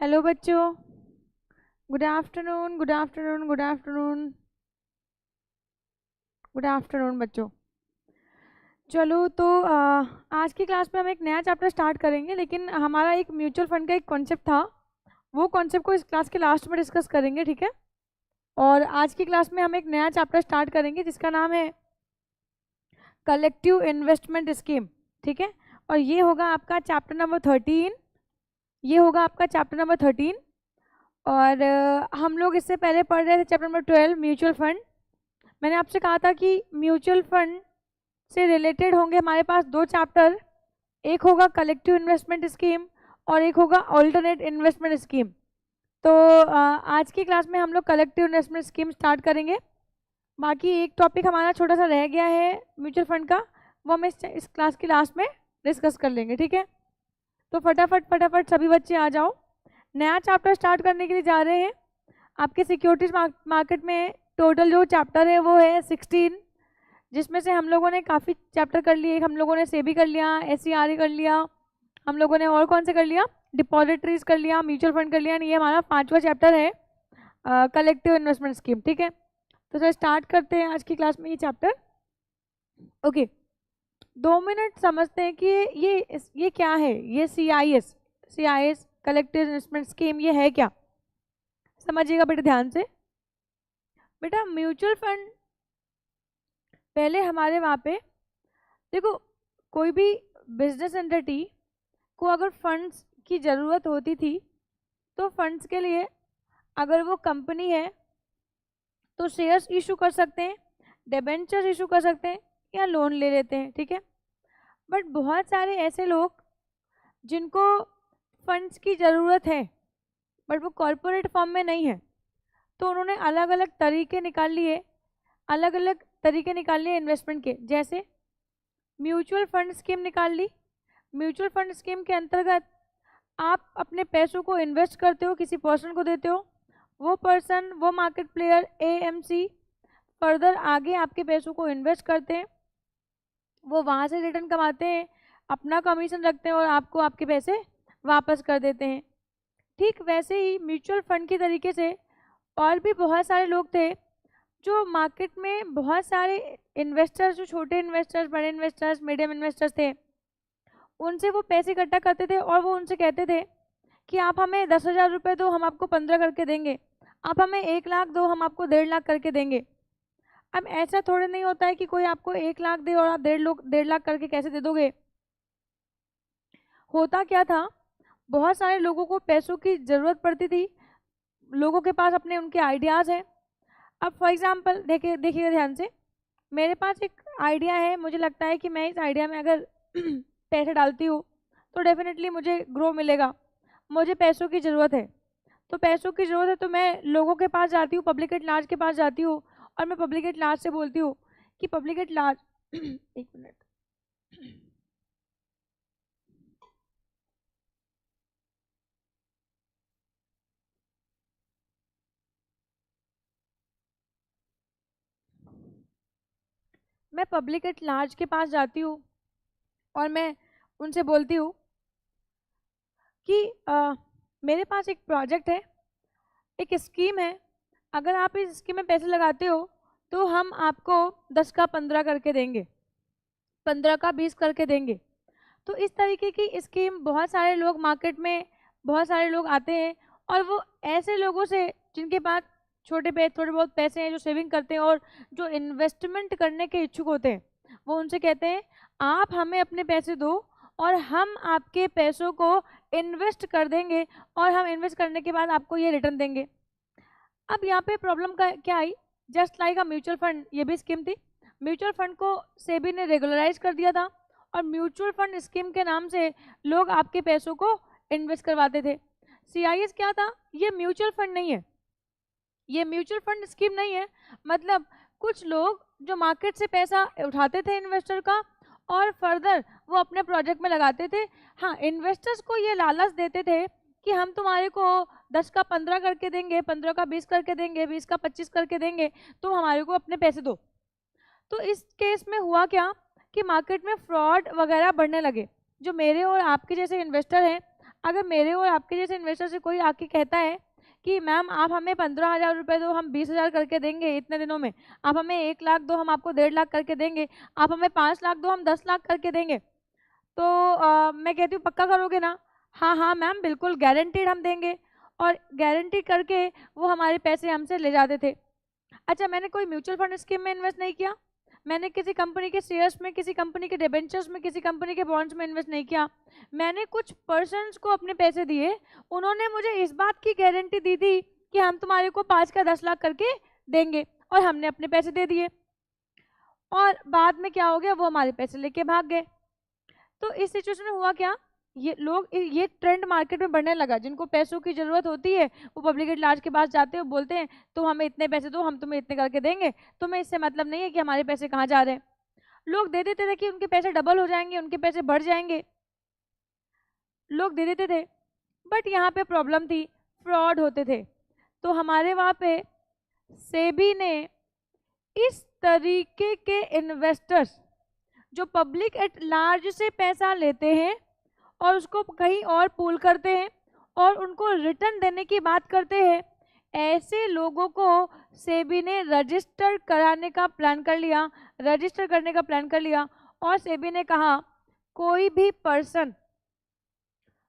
Hello बच्चों, good afternoon, good afternoon, good afternoon, good afternoon बच्चों। चलो तो आज की क्लास में हम एक नया चैप्टर स्टार्ट करेंगे, लेकिन हमारा एक म्यूचुअल फंड का एक कॉन्सेप्ट था, वो कॉन्सेप्ट को इस क्लास के लास्ट में डिस्कस करेंगे, ठीक है। और आज की क्लास में हम एक नया चैप्टर स्टार्ट करेंगे जिसका नाम है कलेक्टिव इन्वेस्टमेंट स्कीम, ठीक है। और ये होगा आपका चैप्टर नंबर 13, ये होगा आपका चैप्टर नंबर 13। और हम लोग इससे पहले पढ़ रहे थे चैप्टर नंबर 12 म्यूचुअल फंड। मैंने आपसे कहा था कि म्यूचुअल फंड से रिलेटेड होंगे हमारे पास दो चैप्टर, एक होगा कलेक्टिव इन्वेस्टमेंट स्कीम और एक होगा ऑल्टरनेट इन्वेस्टमेंट स्कीम। तो आज की क्लास में हम लोग कलेक्टिव इन्वेस्टमेंट स्कीम स्टार्ट करेंगे। बाकी एक टॉपिक हमारा छोटा सा रह गया है म्यूचुअल फंड का, वो हम इस क्लास की लास्ट में डिस्कस कर लेंगे, ठीक है। तो फटाफट सभी बच्चे आ जाओ। नया चैप्टर स्टार्ट करने के लिए जा रहे हैं। आपके सिक्योरिटीज मार्केट में टोटल जो चैप्टर है वो है 16, जिसमें से हम लोगों ने काफ़ी चैप्टर कर लिए। हम लोगों ने सेबी कर लिया, SCRA कर लिया, हम लोगों ने और कौन से कर लिया, डिपॉजिटरीज कर लिया, म्यूचुअल फंड कर लिया। ये हमारा 5वां चैप्टर है कलेक्टिव इन्वेस्टमेंट स्कीम, ठीक है। तो सर स्टार्ट करते हैं आज की क्लास में ये चैप्टर। ओके, 2 मिनट समझते हैं कि ये क्या है, ये CIS कलेक्टिव इन्वेस्टमेंट स्कीम ये है क्या। समझिएगा बेटा ध्यान से। बेटा म्यूचुअल फंड पहले हमारे वहाँ पे देखो, कोई भी बिजनेस एंटिटी को अगर फंड्स की ज़रूरत होती थी तो फंड्स के लिए अगर वो कंपनी है तो शेयर्स इशू कर सकते हैं, डिबेंचर्स इशू कर सकते हैं या लोन ले लेते हैं, ठीक है। बट बहुत सारे ऐसे लोग जिनको फंड्स की ज़रूरत है बट वो कॉरपोरेट फॉर्म में नहीं है, तो उन्होंने अलग अलग तरीके निकाल लिए इन्वेस्टमेंट के। जैसे म्यूचुअल फंड स्कीम निकाल ली। म्यूचुअल फंड स्कीम के अंतर्गत आप अपने पैसों को इन्वेस्ट करते हो, किसी पर्सन को देते हो, वो पर्सन, वो मार्केट प्लेयर AMC फर्दर आगे आपके पैसों को इन्वेस्ट करते हैं, वो वहाँ से रिटर्न कमाते हैं, अपना कमीशन रखते हैं और आपको आपके पैसे वापस कर देते हैं। ठीक वैसे ही म्यूचुअल फंड की तरीके से और भी बहुत सारे लोग थे जो मार्केट में बहुत सारे इन्वेस्टर्स, जो छोटे इन्वेस्टर्स, बड़े इन्वेस्टर्स, मीडियम इन्वेस्टर्स थे, उनसे वो पैसे इकट्ठा करते थे और वो उनसे कहते थे कि आप हमें 10,000 रुपये दो, हम आपको 15 करके देंगे। आप हमें 1 लाख दो, हम आपको 1.5 लाख करके देंगे। अब ऐसा थोड़े नहीं होता है कि कोई आपको 1 लाख दे और आप 1.5 लाख करके कैसे दे दोगे। होता क्या था, बहुत सारे लोगों को पैसों की ज़रूरत पड़ती थी, लोगों के पास अपने उनके आइडियाज़ हैं। अब फॉर एग्जांपल देखिएगा ध्यान से, मेरे पास एक आइडिया है, मुझे लगता है कि मैं इस आइडिया में अगर पैसे डालती हूँ तो डेफिनेटली मुझे ग्रो मिलेगा। मुझे पैसों की ज़रूरत है, तो पैसों की ज़रूरत है तो मैं लोगों के पास जाती हूँ, पब्लिक एट लार्ज के पास जाती हूँ और मैं पब्लिक एट लार्ज से बोलती हूँ कि पब्लिक एट लार्ज एक मिनट, मैं पब्लिक एट लार्ज के पास जाती हूँ और मैं उनसे बोलती हूँ कि मेरे पास एक प्रोजेक्ट है, एक स्कीम है, अगर आप इस स्कीम में पैसे लगाते हो तो हम आपको 10 का 15 करके देंगे, 15 का 20 करके देंगे। तो इस तरीके की स्कीम बहुत सारे लोग मार्केट में, बहुत सारे लोग आते हैं और वो ऐसे लोगों से जिनके पास थोड़े बहुत पैसे हैं, जो सेविंग करते हैं और जो इन्वेस्टमेंट करने के इच्छुक होते हैं, वो उनसे कहते हैं आप हमें अपने पैसे दो और हम आपके पैसों को इन्वेस्ट कर देंगे और हम इन्वेस्ट करने के बाद आपको ये रिटर्न देंगे। अब यहाँ पे प्रॉब्लम का क्या आई, just like a mutual fund, ये भी स्कीम थी। म्यूचुअल फंड को सेबी ने रेगुलराइज कर दिया था और म्यूचुअल फंड स्कीम के नाम से लोग आपके पैसों को इन्वेस्ट करवाते थे। CIS क्या था, ये म्यूचुअल फंड नहीं है, ये म्यूचुअल फंड स्कीम नहीं है। मतलब कुछ लोग जो मार्केट से पैसा उठाते थे इन्वेस्टर का और फर्दर वो अपने प्रोजेक्ट में लगाते थे। हाँ, इन्वेस्टर्स को ये लालच देते थे कि हम तुम्हारे को 10 का 15 करके देंगे, 15 का 20 करके देंगे, 20 का 25 करके देंगे, तो हमारे को अपने पैसे दो। तो इस केस में हुआ क्या कि मार्केट में फ्रॉड वगैरह बढ़ने लगे। जो मेरे और आपके जैसे इन्वेस्टर हैं, अगर मेरे और आपके जैसे इन्वेस्टर से कोई आके कहता है कि मैम आप हमें 15,000 रुपये दो, हम 20,000 करके देंगे इतने दिनों में, आप हमें 1 लाख दो, हम आपको 1.5 लाख करके देंगे, आप हमें 5 लाख दो, हम 10 लाख करके देंगे, तो मैं कहती हूँ पक्का करोगे ना? हाँ हाँ मैम बिल्कुल गारंटीड हम देंगे। और गारंटी करके वो हमारे पैसे हमसे ले जाते थे। अच्छा, मैंने कोई म्यूचुअल फंड स्कीम में इन्वेस्ट नहीं किया, मैंने किसी कंपनी के शेयर्स में, किसी कंपनी के डिबेंचर्स में, किसी कंपनी के बॉन्ड्स में इन्वेस्ट नहीं किया। मैंने कुछ पर्सन्स को अपने पैसे दिए, उन्होंने मुझे इस बात की गारंटी दी थी कि हम तुम्हारे को 5 का 10 लाख करके देंगे, और हमने अपने पैसे दे दिए, और बाद में क्या हो गया, वो हमारे पैसे लेके भाग गए। तो इस सिचुएशन में हुआ क्या, ये लोग, ये ट्रेंड मार्केट में बढ़ने लगा, जिनको पैसों की जरूरत होती है वो पब्लिक एट लार्ज के पास जाते हैं, बोलते हैं तो हमें इतने पैसे दो, हम तुम्हें इतने करके देंगे, तुम्हें इससे मतलब नहीं है कि हमारे पैसे कहाँ जा रहे हैं। लोग दे देते थे कि उनके पैसे डबल हो जाएंगे, उनके पैसे बढ़ जाएंगे, लोग दे देते थे, बट यहाँ पे प्रॉब्लम थी, फ्रॉड होते थे। तो हमारे वहाँ पे सेबी ने इस तरीके के इन्वेस्टर्स जो पब्लिक एट लार्ज से पैसा लेते हैं और उसको कहीं और पूल करते हैं और उनको रिटर्न देने की बात करते हैं, ऐसे लोगों को सेबी ने रजिस्टर कराने का प्लान कर लिया, रजिस्टर करने का प्लान कर लिया। और सेबी ने कहा कोई भी पर्सन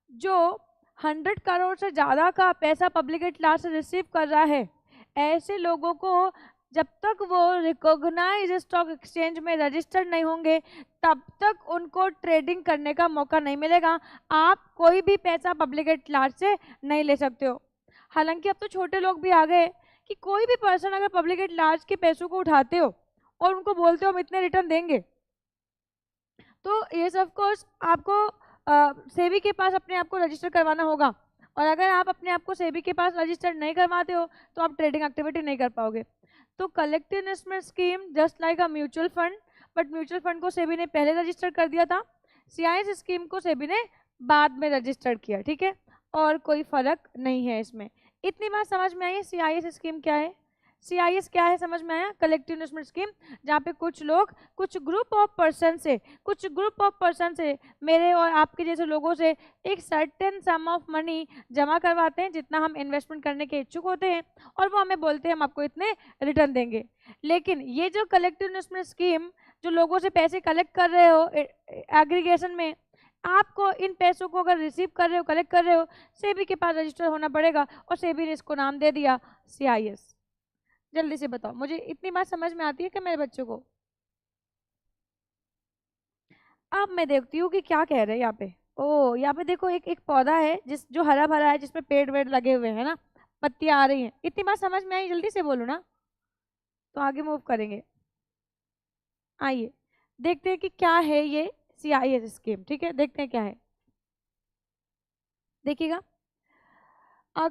जो 100 करोड़ से ज़्यादा का पैसा पब्लिक एट लार्ज से रिसीव कर रहा है, ऐसे लोगों को जब तक वो रिकॉग्नाइज स्टॉक एक्सचेंज में रजिस्टर्ड नहीं होंगे तब तक उनको ट्रेडिंग करने का मौका नहीं मिलेगा। आप कोई भी पैसा पब्लिक एट लार्ज से नहीं ले सकते हो। हालांकि अब तो छोटे लोग भी आ गए कि कोई भी पर्सन अगर पब्लिक एट लार्ज के पैसों को उठाते हो और उनको बोलते हो हम इतने रिटर्न देंगे, तो ये ऑफ कोर्स आपको सेबी के पास अपने आप को रजिस्टर करवाना होगा, और अगर आप अपने आप को सेबी के पास रजिस्टर नहीं करवाते हो तो आप ट्रेडिंग एक्टिविटी नहीं कर पाओगे। तो collective investment scheme just like a mutual fund, but mutual fund को सेबी ने पहले रजिस्टर कर दिया था, सीआईएस स्कीम को सेबी ने बाद में रजिस्टर किया, ठीक है, और कोई फर्क नहीं है इसमें। इतनी बात समझ में आई? सीआईएस स्कीम क्या है, सीआईएस क्या है समझ में आया? कलेक्टिव इन्वेस्टमेंट स्कीम, जहाँ पे कुछ लोग, कुछ ग्रुप ऑफ पर्सन से मेरे और आपके जैसे लोगों से एक सर्टेन सम ऑफ मनी जमा करवाते हैं जितना हम इन्वेस्टमेंट करने के इच्छुक होते हैं, और वो हमें बोलते हैं हम आपको इतने रिटर्न देंगे। लेकिन ये जो कलेक्टिव इन्वेस्टमेंट स्कीम जो लोगों से पैसे कलेक्ट कर रहे हो एग्रीगेशन में, आपको इन पैसों को अगर रिसीव कर रहे हो, कलेक्ट कर रहे हो, सेबी के पास रजिस्टर होना पड़ेगा, और सेबी ने इसको नाम दे दिया सीआईएस। जल्दी से बताओ, मुझे इतनी बात समझ में आती है कि मेरे बच्चों को? अब मैं देखती हूँ कि क्या कह रहे हैं यहाँ पे। ओ यहाँ पे देखो, एक एक पौधा है जो हरा भरा है, जिसमें पेड़ वेड़ लगे हुए हैं ना, पत्तियां आ रही हैं। इतनी बात समझ में आई? जल्दी से बोलो ना, तो आगे मूव करेंगे। आइए देखते हैं कि क्या है ये सीआईएस स्कीम, ठीक है, देखते हैं क्या है। देखिएगा,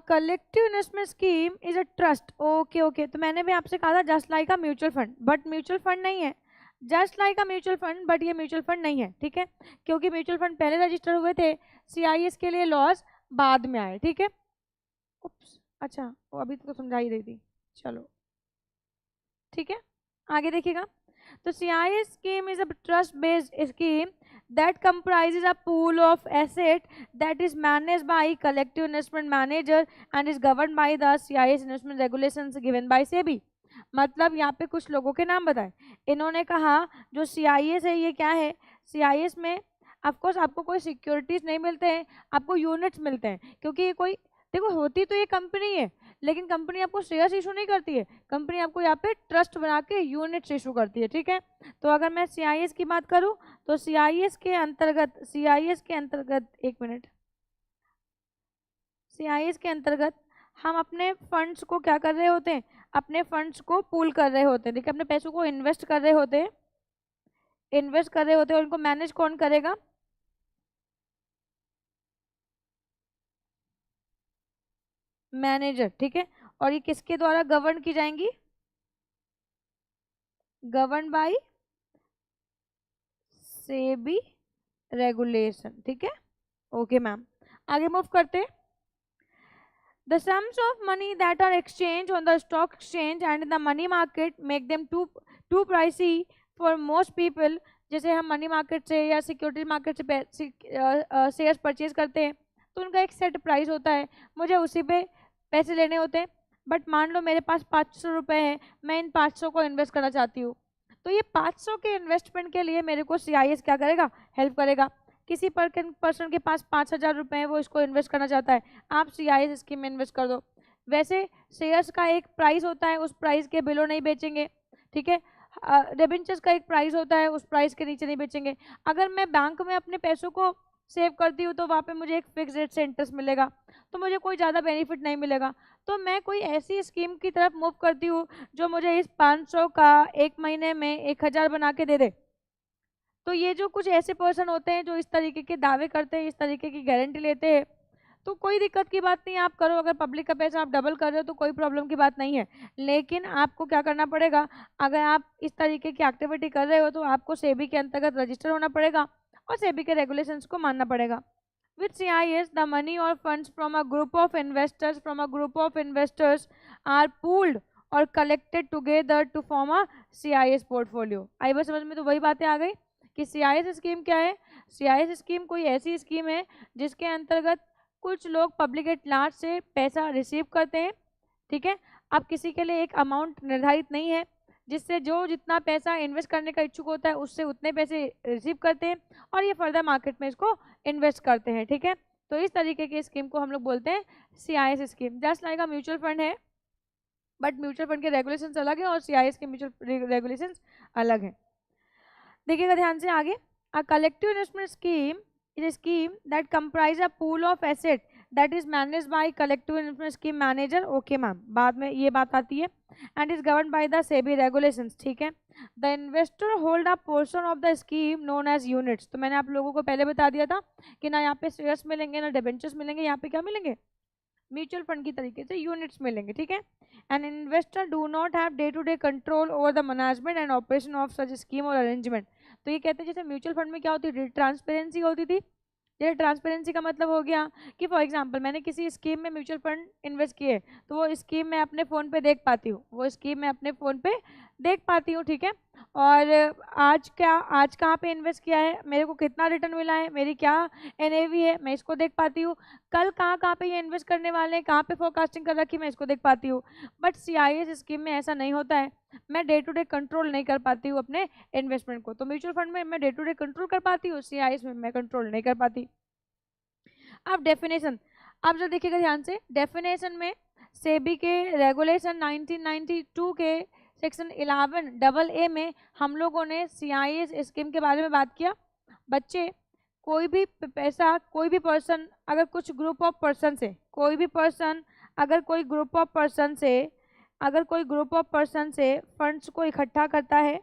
collective investment scheme is a trust. Okay okay, तो मैंने भी आपसे कहा था just like a mutual fund, but mutual fund नहीं है। Just like a mutual fund, but ये म्यूचुअल फंड नहीं है, ठीक है, क्योंकि म्यूचुअल फंड पहले रजिस्टर हुए थे, सीआईएस के लिए लॉज बाद में आए, ठीक है। उप्स, अच्छा वो अभी तो समझा ही रही थी, चलो ठीक है, आगे देखिएगा। तो CIS scheme is a trust-based scheme that comprises a pool of asset that is managed by collective investment manager and is governed by the CIS investment regulations given by SEBI। मतलब यहाँ पे कुछ लोगों के नाम बताए। इन्होंने कहा जो CIS है ये क्या है, CIS में ऑफकोर्स आपको कोई सिक्योरिटीज नहीं मिलते हैं, आपको यूनिट्स मिलते हैं, क्योंकि ये कोई, देखो होती तो ये कंपनी है, लेकिन कंपनी आपको शेयर्स इशू नहीं करती है, कंपनी आपको यहाँ पे ट्रस्ट बना के यूनिट्स इशू करती है, ठीक है। तो अगर मैं CIS की बात करूँ तो CIS के अंतर्गत एक मिनट, CIS के अंतर्गत हम अपने फंड्स को क्या कर रहे होते हैं, अपने फंड्स को पूल कर रहे होते हैं, देखिए अपने पैसों को इन्वेस्ट कर रहे होते हैं, और उनको मैनेज कौन करेगा, मैनेजर, ठीक है। और ये किसके द्वारा गवर्न की जाएंगी, गवर्न बाय सेबी रेगुलेशन, ठीक है, ओके मैम। आगे मूव करते हैं। The sums of money that are exchanged on the stock exchange and in the money market make them too pricey for most people। जैसे हम money market से या security market से शेयर्स परचेज करते हैं तो उनका एक सेट प्राइस होता है, मुझे उसी पे पैसे लेने होते हैं। बट मान लो मेरे पास 500 रुपये है, मैं इन 500 को इन्वेस्ट करना चाहती हूँ, तो ये 500 के इन्वेस्टमेंट के लिए मेरे को CIS क्या करेगा, हेल्प करेगा। किसी पर्सन के पास 5,000 रुपये है, वो इसको इन्वेस्ट करना चाहता है, आप CIS स्कीम में इन्वेस्ट कर दो। वैसे शेयर्स का एक प्राइस होता है, उस प्राइस के बिलो नहीं बेचेंगे, ठीक है। डिबेंचर्स का एक प्राइस होता है, उस प्राइस के नीचे नहीं बेचेंगे। अगर मैं बैंक में अपने पैसों को सेव करती हूँ तो वहाँ पे मुझे एक फिक्स रेट से इंटरेस्ट मिलेगा, तो मुझे कोई ज़्यादा बेनिफिट नहीं मिलेगा। तो मैं कोई ऐसी स्कीम की तरफ मूव करती हूँ जो मुझे इस 500 का एक महीने में 1,000 बना के दे दे। तो ये जो कुछ ऐसे पर्सन होते हैं जो इस तरीके के दावे करते हैं, इस तरीके की गारंटी लेते हैं, तो कोई दिक्कत की बात नहीं है, आप करो। अगर पब्लिक का पैसा आप डबल कर रहे हो तो कोई प्रॉब्लम की बात नहीं है। लेकिन आपको क्या करना पड़ेगा, अगर आप इस तरीके की एक्टिविटी कर रहे हो तो आपको सेबी के अंतर्गत रजिस्टर होना पड़ेगा और सेबी के रेगुलेशंस को मानना पड़ेगा। With CIS, the money or funds from a group of investors are pooled और collected together to form a CIS portfolio। आई बात समझ में? तो वही बातें आ गई कि CIS स्कीम क्या है। CIS स्कीम कोई ऐसी स्कीम है जिसके अंतर्गत कुछ लोग पब्लिक एट लार्ज से पैसा रिसीव करते हैं, ठीक है। अब किसी के लिए एक अमाउंट निर्धारित नहीं है, जिससे जो जितना पैसा इन्वेस्ट करने का इच्छुक होता है उससे उतने पैसे रिसीव करते हैं और ये फर्दर मार्केट में इसको इन्वेस्ट करते हैं, ठीक है। तो इस तरीके की स्कीम को हम लोग बोलते हैं CIS scheme. Just like mutual fund है, बट म्यूचुअल फंड के रेगुलेशंस अलग है और CIS के म्यूचुअल रेगुलेशंस अलग है। देखिएगा ध्यान से आगे। A collective investment scheme is a scheme that comprise a pool of asset that is managed by collective investment scheme manager। Okay ma'am, बाद में ये बात आती है। and is governed by the SEBI regulations, ठीक है। the investor hold a portion of the scheme known as units। तो मैंने आप लोगों को पहले बता दिया था कि ना यहाँ पे शेयर्स मिलेंगे ना डिबेंचर्स मिलेंगे, यहाँ पे क्या मिलेंगे, म्यूचुअल फंड की तरीके से यूनिट्स मिलेंगे, ठीक है। An investor do not have day to day control over the management and operation of such scheme और अरेंजमेंट। तो ये कहते हैं जैसे म्यूचुअल फंड में क्या होती थी, ट्रांसपेरेंसी होती थी। जैसे ट्रांसपेरेंसी का मतलब हो गया कि फॉर एग्जांपल मैंने किसी स्कीम में म्यूचुअल फंड इन्वेस्ट किए, तो वो स्कीम मैं अपने फ़ोन पे देख पाती हूँ, वो स्कीम मैं अपने फ़ोन पे देख पाती हूँ, ठीक है। और आज कहाँ पे इन्वेस्ट किया है, मेरे को कितना रिटर्न मिला है, मेरी क्या NAV है, मैं इसको देख पाती हूँ। कल कहाँ कहाँ पे ये इन्वेस्ट करने वाले हैं, कहाँ पे फोरकास्टिंग कर रखी है, मैं इसको देख पाती हूँ। बट CIS स्कीम में ऐसा नहीं होता है, मैं डे टू डे कंट्रोल नहीं कर पाती हूँ अपने इन्वेस्टमेंट को। तो म्यूचुअल फंड में मैं डे टू डे कंट्रोल कर पाती हूँ, CIS में मैं कंट्रोल नहीं कर पाती। अब डेफिनेशन, आप जब देखिएगा ध्यान से, डेफिनेशन में सेबी के रेगुलेशन 1992 के सेक्शन 11AA में हम लोगों ने CIS स्कीम के बारे में बात किया। बच्चे, कोई भी पैसा, कोई भी पर्सन अगर कुछ ग्रुप ऑफ पर्सन से, कोई भी पर्सन अगर कोई ग्रुप ऑफ पर्सन से, अगर कोई ग्रुप ऑफ पर्सन से फंड्स को इकट्ठा करता है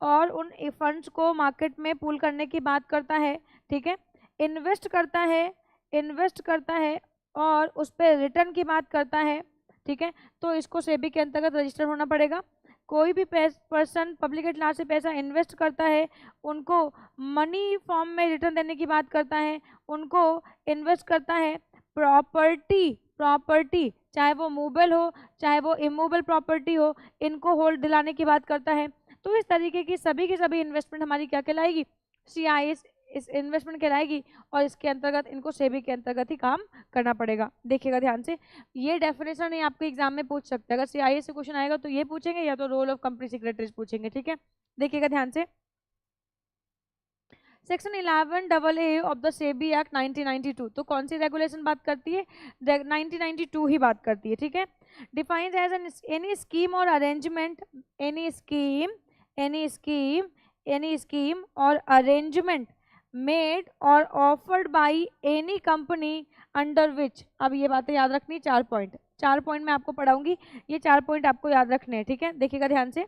और उन फंड्स को मार्केट में पूल करने की बात करता है, ठीक है, इन्वेस्ट करता है, इन्वेस्ट करता है और उस पर रिटर्न की बात करता है, ठीक है, तो इसको सेबी के अंतर्गत रजिस्टर होना पड़ेगा। कोई भी पर्सन पब्लिक एट लार्ज से पैसा इन्वेस्ट करता है, उनको मनी फॉर्म में रिटर्न देने की बात करता है, उनको इन्वेस्ट करता है प्रॉपर्टी, प्रॉपर्टी चाहे वो मूवेबल हो चाहे वो इमूवेबल प्रॉपर्टी हो, इनको होल्ड दिलाने की बात करता है। तो इस तरीके की सभी इन्वेस्टमेंट हमारी क्या कहलाएगी, CIS इस इन्वेस्टमेंट कहलाएगी और इसके अंतर्गत इनको सेबी के अंतर्गत ही काम करना पड़ेगा। देखिएगा ध्यान से, ये डेफिनेशन ही आपके एग्जाम में पूछ सकते हैं। अगर CIS से क्वेश्चन आएगा तो ये पूछेंगे या तो रोल ऑफ कंपनी सेक्रेटरीज पूछेंगे, ठीक है। देखिएगा ध्यान से, section 11AA of the SEBI act 1992, तो कौन सी रेगुलेशन बात करती है, 1992 ही बात करती है, ठीक है। डिफाइंस एज एनी स्कीम और arrangement, any scheme, any scheme, any scheme और अरेंजमेंट मेड और offered by any company under which. अब ये बातें याद रखनी, 4 पॉइंट, 4 पॉइंट मैं आपको पढ़ाऊंगी, ये 4 पॉइंट आपको याद रखने हैं, ठीक है। देखिएगा ध्यान से,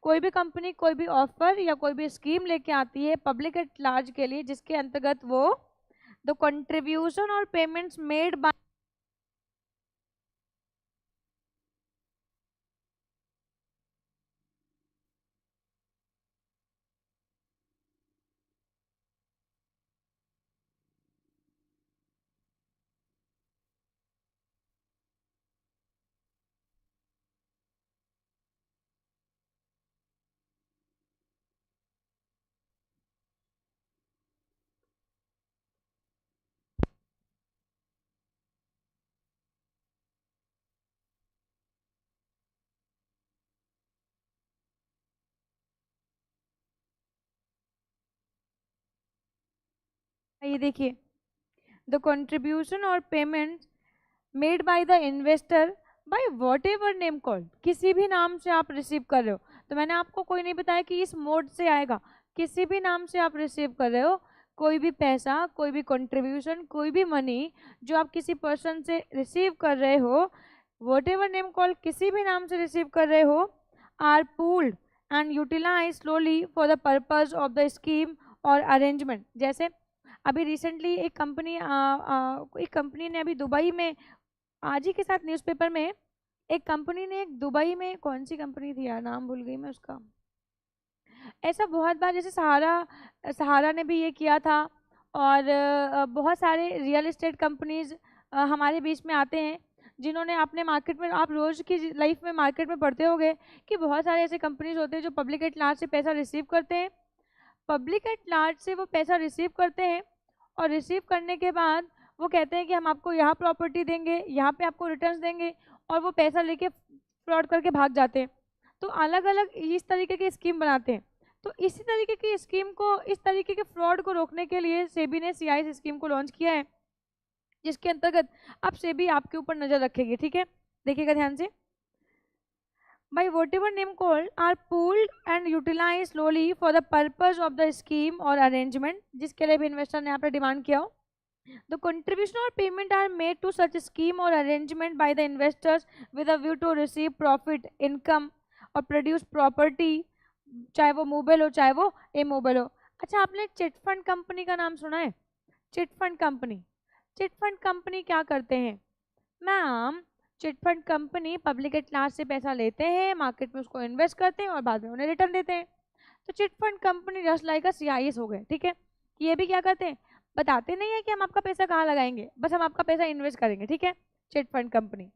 कोई भी कंपनी कोई भी ऑफर या कोई भी स्कीम लेके आती है पब्लिक एट लार्ज के लिए, जिसके अंतर्गत वो द कंट्रीब्यूशन और पेमेंट्स मेड बाय ये देखिए, द कंट्रीब्यूशन और payment made by the investor by what ever name called, किसी भी नाम से आप रिसीव कर रहे हो, तो मैंने आपको कोई नहीं बताया कि इस मोड से आएगा, किसी भी नाम से आप रिसीव कर रहे हो, कोई भी पैसा, कोई भी कंट्रीब्यूशन, कोई भी मनी जो आप किसी पर्सन से रिसीव कर रहे हो, वॉट एवर नेम कॉल्ड, किसी भी नाम से रिसीव कर रहे हो, are pooled and utilize slowly for the purpose of the scheme और अरेंजमेंट। जैसे अभी रिसेंटली एक कंपनी ने अभी दुबई में, आज ही के साथ न्यूज़पेपर में एक कंपनी ने, एक दुबई में, कौन सी कंपनी थी यार, नाम भूल गई मैं उसका, ऐसा बहुत बार, जैसे सहारा सहारा ने भी ये किया था, और बहुत सारे रियल एस्टेट कंपनीज हमारे बीच में आते हैं, जिन्होंने अपने मार्केट में, आप रोज़ की लाइफ में मार्केट में पढ़ते होंगे कि बहुत सारे ऐसे कंपनीज होते हैं जो पब्लिक एट लार्ज से पैसा रिसीव करते हैं, पब्लिक एट लार्ज से वो पैसा रिसीव करते हैं, और रिसीव करने के बाद वो कहते हैं कि हम आपको यहाँ प्रॉपर्टी देंगे, यहाँ पे आपको रिटर्न्स देंगे, और वो पैसा लेके फ्रॉड करके भाग जाते हैं। तो अलग अलग इस तरीके की स्कीम बनाते हैं। तो इसी तरीके की स्कीम को, इस तरीके के फ्रॉड को रोकने के लिए सेबी ने CIS स्कीम को लॉन्च किया है, जिसके अंतर्गत अब सेबी आपके ऊपर नजर रखेगी। ठीक है, देखिएगा ध्यान से। by whatever name called are pooled and utilized slowly for the purpose of the scheme or arrangement, जिसके लिए भी इन्वेस्टर ने यहाँ पे डिमांड किया हो। The contribution or payment are made to such scheme or arrangement by the investors with a view to receive profit, income और produce property, चाहे वो मूवेबल हो चाहे वो इमूवेबल हो। अच्छा, आपने चिट फंड कंपनी का नाम सुना है? Chit fund company, chit fund company क्या करते हैं ma'am? Chit fund company public at large से पैसा लेते हैं, मार्केट में उसको इन्वेस्ट करते हैं और बाद में उन्हें रिटर्न देते हैं। तो chit fund company just like अ CIS हो गए। ठीक है, ये भी क्या करते हैं, बताते नहीं है कि हम आपका पैसा कहाँ लगाएंगे, बस हम आपका पैसा इन्वेस्ट करेंगे। ठीक है, chit fund company.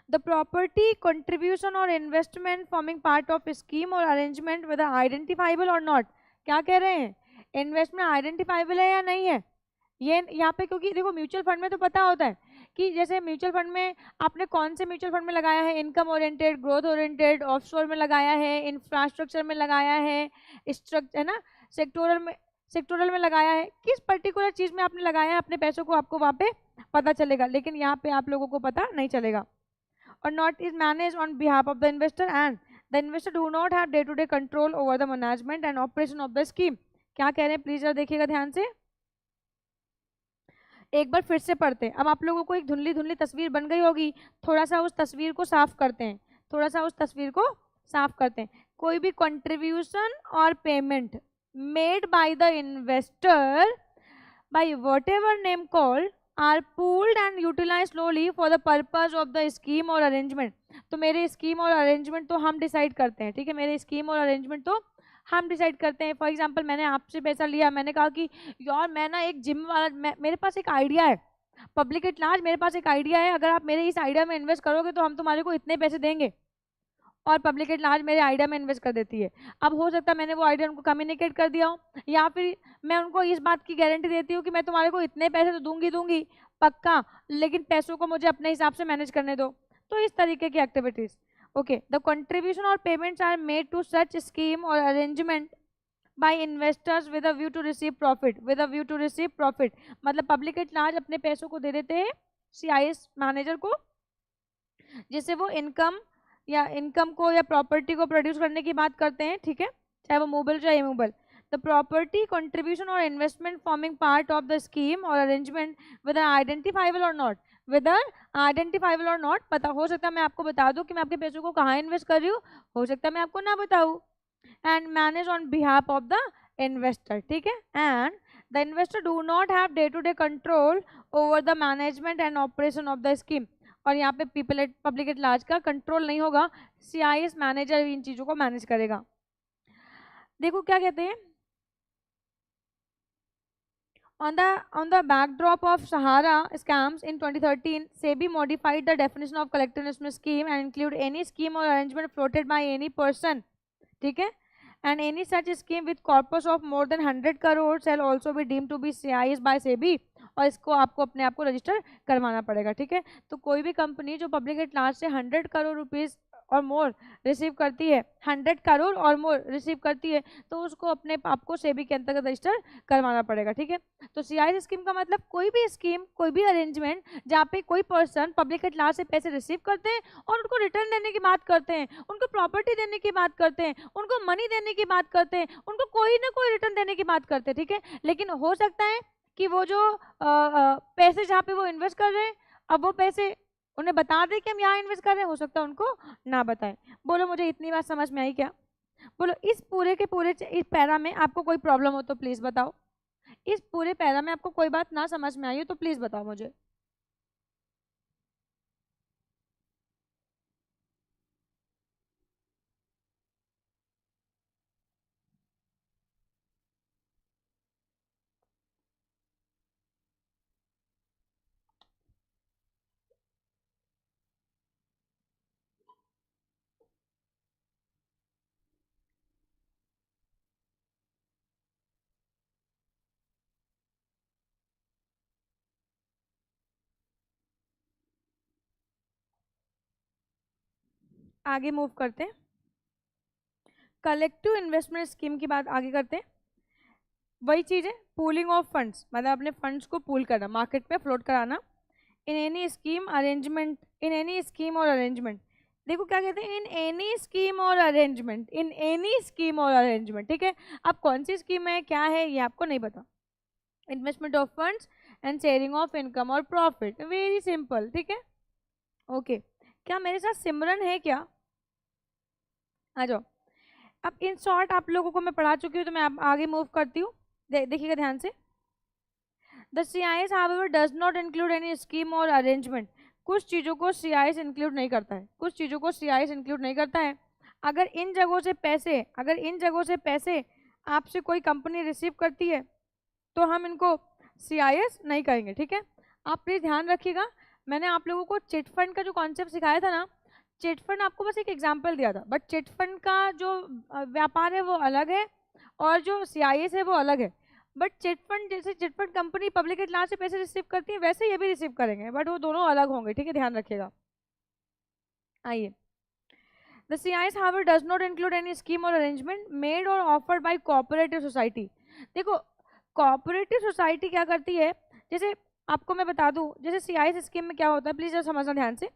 The property contribution और investment forming part of scheme और अरेंजमेंट विद आइडेंटिफाइबल और नॉट। क्या कह रहे हैं, इन्वेस्टमेंट आइडेंटिफाइबल है या नहीं है ये यहाँ पे, क्योंकि देखो म्यूचुअल फंड में तो पता होता है कि जैसे म्यूचुअल फंड में आपने कौन से म्यूचुअल फंड में लगाया है, income oriented, growth oriented, offshore में लगाया है, इंफ्रास्ट्रक्चर में लगाया है, स्ट्रक्चर है ना, सेक्टोरल में लगाया है, किस पर्टिकुलर चीज में आपने लगाया है अपने पैसों को, आपको वहाँ पे पता चलेगा, लेकिन यहाँ पे आप लोगों को पता नहीं चलेगा। और not is manage on behalf of the investor and the investor do not have day to day control over the management and operation of the scheme. क्या कह रहे हैं प्लीज जरा देखिएगा ध्यान से, एक बार फिर से पढ़ते हैं। अब आप लोगों को एक धुंधली धुंधली तस्वीर बन गई होगी, थोड़ा सा उस तस्वीर को साफ करते हैं, थोड़ा सा उस तस्वीर को साफ करते हैं। कोई भी कंट्रीब्यूशन और payment made by the investor by whatever name called are pooled and utilize slowly for the purpose of the scheme और अरेंजमेंट। तो मेरे स्कीम और अरेंजमेंट तो हम डिसाइड करते हैं। ठीक है, मेरे स्कीम और अरेंजमेंट तो हम डिसाइड करते हैं। फॉर एग्जांपल, मैंने आपसे पैसा लिया, मैंने कहा कि यार मैं ना एक जिम वाला, मेरे पास एक आइडिया है, पब्लिक एट लार्ज मेरे पास एक आइडिया है, अगर आप मेरे इस आइडिया में इन्वेस्ट करोगे तो हम तुम्हारे को इतने पैसे देंगे, और पब्लिक एट लार्ज मेरे आइडिया में इन्वेस्ट कर देती है। अब हो सकता है मैंने वो आइडिया उनको कम्युनिकेट कर दिया हो, या फिर मैं उनको इस बात की गारंटी देती हूँ कि मैं तुम्हारे को इतने पैसे तो दूंगी पक्का, लेकिन पैसों को मुझे अपने हिसाब से मैनेज करने दो। तो इस तरीके की एक्टिविटीज। ओके, द कंट्रीब्यूशन और payments are made to such scheme और arrangement by investors with a view to receive profit, with a view to receive profit, मतलब पब्लिक एट लार्ज अपने पैसों को दे देते हैं CIS मैनेजर को, जिससे वो इनकम को या प्रॉपर्टी को प्रोड्यूस करने की बात करते हैं। ठीक है, चाहे वो मूवेबल चाहे इमूवेबल। द प्रॉपर्टी कंट्रीब्यूशन और investment forming part of the scheme और अरेंजमेंट विद आइडेंटिफाइबल और नॉट, विदर आइडेंटिफाइबल और नॉट। पता हो सकता है मैं आपको बता दूं कि मैं आपके पैसों को कहाँ इन्वेस्ट कर रही हूँ, हो सकता है मैं आपको ना बताऊँ। and manage on behalf of the investor। ठीक है, and the investor do not have day to day control over the management and operation of the scheme। और यहाँ पे पब्लिक एट लार्ज का कंट्रोल नहीं होगा, CIS मैनेजर इन चीजों को मैनेज करेगा। देखो क्या कहते हैं, on the backdrop of Sahara scams in 2013, SEBI modified the definition of collective investment scheme and include any scheme or arrangement floated by any person। ठीक है, and any such scheme with corpus of more than 100 crore shall also be deemed to be CIS by SEBI। और इसको आपको अपने आप को register करवाना पड़ेगा। ठीक है, तो कोई भी कंपनी जो पब्लिक एट लार्ज से 100 करोड़ रुपीस और मोर रिसीव करती है, 100 करोड़ और मोर रिसीव करती है, तो उसको अपने आपको सेबी के अंतर्गत रजिस्टर करवाना पड़ेगा। ठीक है, तो सीआईएस स्कीम का मतलब कोई भी स्कीम, कोई भी अरेंजमेंट जहाँ पे कोई पर्सन पब्लिक एट लार्ज से पैसे रिसीव करते हैं और उनको रिटर्न देने की बात करते हैं, उनको प्रॉपर्टी देने की बात करते हैं, उनको मनी देने की बात करते हैं, उनको कोई ना कोई रिटर्न देने की बात करते हैं। ठीक है, लेकिन हो सकता है कि वो जो पैसे जहाँ पे वो इन्वेस्ट कर रहे हैं, अब वो पैसे उन्हें बता दें कि हम यहाँ इन्वेस्ट कर रहे हैं, हो सकता है उनको ना बताएं। बोलो मुझे इतनी बात समझ में आई क्या? बोलो इस पूरे के पूरे इस पैरा में आपको कोई प्रॉब्लम हो तो प्लीज बताओ। इस पूरे पैरा में आपको कोई बात ना समझ में आई हो तो प्लीज बताओ मुझे। आगे मूव करते हैं, कलेक्टिव इन्वेस्टमेंट स्कीम की बात आगे करते हैं। वही चीज है, पूलिंग ऑफ फंड्स, मतलब अपने फंड्स को पूल करना, मार्केट में फ्लोट कराना। In any scheme arrangement, in any scheme और अरेंजमेंट, देखो क्या कहते हैं, इन एनी स्कीम और अरेंजमेंट, इन एनी स्कीम और अरेंजमेंट। ठीक है, अब कौन सी स्कीम है, क्या है, ये आपको नहीं पता। Investment of funds and sharing of income और प्रॉफिट, वेरी सिंपल। ठीक है, ओके। क्या मेरे साथ सिमरन है क्या? आ जाओ। अब इन शॉर्ट आप लोगों को मैं पढ़ा चुकी हूँ, तो मैं आगे मूव करती हूँ, देखिएगा ध्यान से। The CIS however does not include any scheme और arrangement, कुछ चीज़ों को CIS इंक्लूड नहीं करता है, कुछ चीज़ों को CIS इंक्लूड नहीं करता है। अगर इन जगहों से पैसे, अगर इन जगहों से पैसे आपसे कोई कंपनी रिसीव करती है तो हम इनको CIS नहीं करेंगे। ठीक है, आप प्लीज़ ध्यान रखिएगा। मैंने आप लोगों को चिट फंड का जो कॉन्सेप्ट सिखाया था ना, चिट फंड आपको बस एक एग्जाम्पल दिया था, बट चिट फंड का जो व्यापार है वो अलग है और जो CIS है वो अलग है। बट चिट फंड, जैसे chit fund company public at large से पैसे रिसीव करती है, वैसे ये भी रिसीव करेंगे, बट वो दोनों अलग होंगे। ठीक है, ध्यान रखिएगा। आइए, the CIS however does not include any scheme or arrangement made or offered by cooperative society। देखो कोऑपरेटिव सोसाइटी क्या करती है, जैसे आपको मैं बता दूं, जैसे CIS स्कीम में क्या होता है, प्लीज जरा समझना ध्यान से।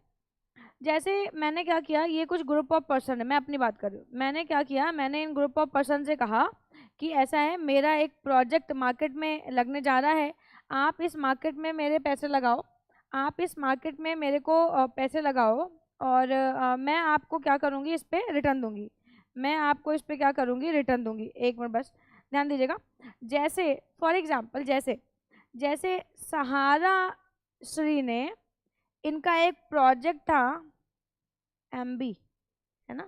जैसे मैंने क्या किया, ये कुछ ग्रुप ऑफ पर्सन है, मैं अपनी बात कर रही हूँ, मैंने क्या किया, मैंने इन ग्रुप ऑफ पर्सन से कहा कि ऐसा है, मेरा एक प्रोजेक्ट मार्केट में लगने जा रहा है, आप इस मार्केट में मेरे पैसे लगाओ, आप इस मार्केट में मेरे को पैसे लगाओ और मैं आपको क्या करूँगी, इस पर रिटर्न दूंगी, मैं आपको इस पर क्या करूँगी, रिटर्न दूंगी। एक मिनट बस ध्यान दीजिएगा। जैसे फॉर एग्जाम्पल, जैसे जैसे सहारा श्री ने, इनका एक प्रोजेक्ट था MB, है ना,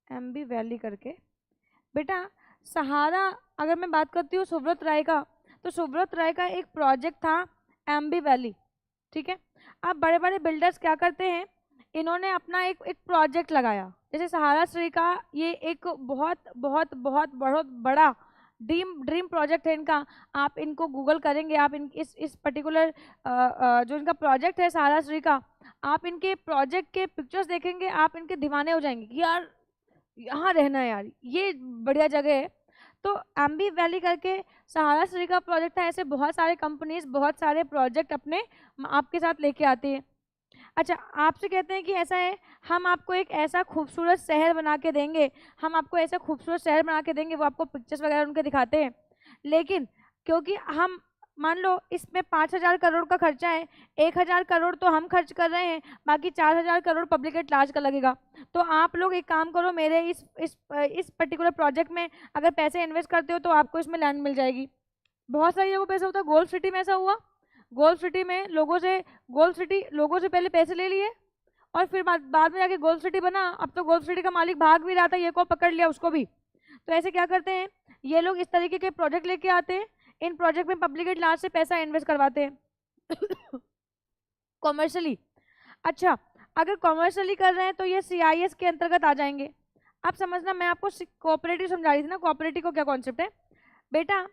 MB वैली करके। बेटा सहारा, अगर मैं बात करती हूँ सुब्रत राय का, तो सुब्रत राय का एक प्रोजेक्ट था MB वैली। ठीक है, अब बड़े बड़े बिल्डर्स क्या करते हैं, इन्होंने अपना एक एक प्रोजेक्ट लगाया, जैसे सहारा श्री का ये एक बहुत बहुत बहुत बहुत बड़ा ड्रीम ड्रीम प्रोजेक्ट है इनका। आप इनको गूगल करेंगे, आप इन इस पर्टिकुलर जो इनका प्रोजेक्ट है सहारा श्री का, आप इनके प्रोजेक्ट के पिक्चर्स देखेंगे, आप इनके दीवाने हो जाएंगे कि यार यहाँ रहना है, यार ये बढ़िया जगह है। तो MB वैली करके सहारा श्री का प्रोजेक्ट था। ऐसे बहुत सारे कंपनीज बहुत सारे प्रोजेक्ट अपने आपके साथ लेके आते हैं। अच्छा, आपसे कहते हैं कि ऐसा है, हम आपको एक ऐसा खूबसूरत शहर बना के देंगे, हम आपको ऐसा खूबसूरत शहर बना के देंगे, वो आपको पिक्चर्स वगैरह उनके दिखाते हैं, लेकिन क्योंकि हम मान लो इसमें 5,000 करोड़ का खर्चा है, 1,000 करोड़ तो हम खर्च कर रहे हैं, बाकी 4,000 करोड़ पब्लिक एट लार्ज का लगेगा। तो आप लोग एक काम करो, मेरे इस पर्टिकुलर प्रोजेक्ट में अगर पैसे इन्वेस्ट करते हो तो आपको इसमें लैंड मिल जाएगी। बहुत सारी जगहों पे ऐसा होता है, गोल्फ सिटी में ऐसा हुआ, गोल्फ सिटी में गोल्फ सिटी लोगों से पहले पैसे ले लिए और फिर बाद में जाके गोल्फ सिटी बना। अब तो गोल्फ सिटी का मालिक भाग भी रहा था, ये को पकड़ लिया उसको भी। तो ऐसे क्या करते हैं ये लोग, इस तरीके के प्रोजेक्ट लेके आते हैं, इन प्रोजेक्ट में पब्लिक एट लार्ज से पैसा इन्वेस्ट करवाते हैं कॉमर्शियली। अच्छा, अगर कॉमर्शियली कर रहे हैं तो ये CIS के अंतर्गत आ जाएंगे। आप समझना, मैं आपको कोऑपरेटिव समझा रही थी ना, कोऑपरेटिव को क्या कॉन्सेप्ट है बेटा,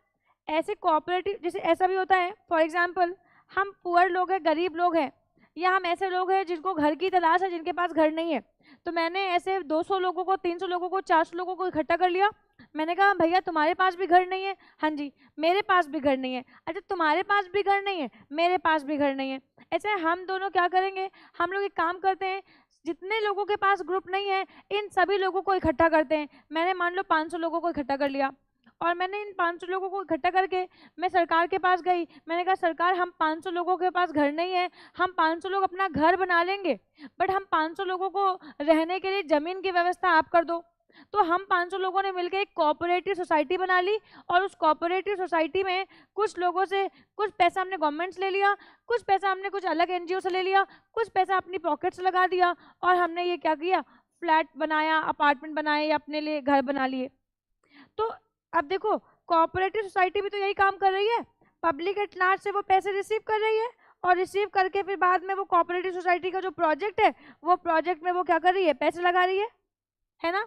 ऐसे कोऑपरेटिव जैसे ऐसा भी होता है, फॉर एग्जाम्पल हम पुअर लोग हैं, गरीब लोग हैं, या हम ऐसे लोग हैं जिनको घर की तलाश है, जिनके पास घर नहीं है। तो मैंने ऐसे 200 लोगों को, 300 लोगों को, 400 लोगों को इकट्ठा कर लिया। मैंने कहा भैया तुम्हारे पास भी घर नहीं है? हाँ जी मेरे पास भी घर नहीं है। अच्छा तुम्हारे पास भी घर नहीं है, मेरे पास भी घर नहीं है। ऐसे हम दोनों क्या करेंगे, हम लोग एक काम करते हैं, जितने लोगों के पास ग्रुप नहीं है इन सभी लोगों को इकट्ठा करते हैं। मैंने मान लो 500 लोगों को इकट्ठा कर लिया, और मैंने इन 500 लोगों को इकट्ठा करके मैं सरकार के पास गई। मैंने कहा सरकार हम 500 लोगों के पास घर नहीं है, हम 500 लोग अपना घर बना लेंगे, बट हम 500 लोगों को रहने के लिए जमीन की व्यवस्था आप कर दो। तो हम 500 लोगों ने मिलकर एक कोऑपरेटिव सोसाइटी बना ली, और उस कोऑपरेटिव सोसाइटी में कुछ लोगों से कुछ पैसा हमने गवर्नमेंट से ले लिया, कुछ पैसा हमने कुछ अलग एनजीओ से ले लिया, कुछ पैसा अपनी पॉकेट से लगा दिया, और हमने ये क्या किया, फ्लैट बनाया, अपार्टमेंट बनाए, या अपने लिए घर बना लिए। तो अब देखो कोऑपरेटिव सोसाइटी भी तो यही काम कर रही है, पब्लिक एट लार्ज से वो पैसे रिसीव कर रही है, और रिसीव करके फिर बाद में वो कोऑपरेटिव सोसाइटी का जो प्रोजेक्ट है वो प्रोजेक्ट में वो क्या कर रही है, पैसे लगा रही है ना।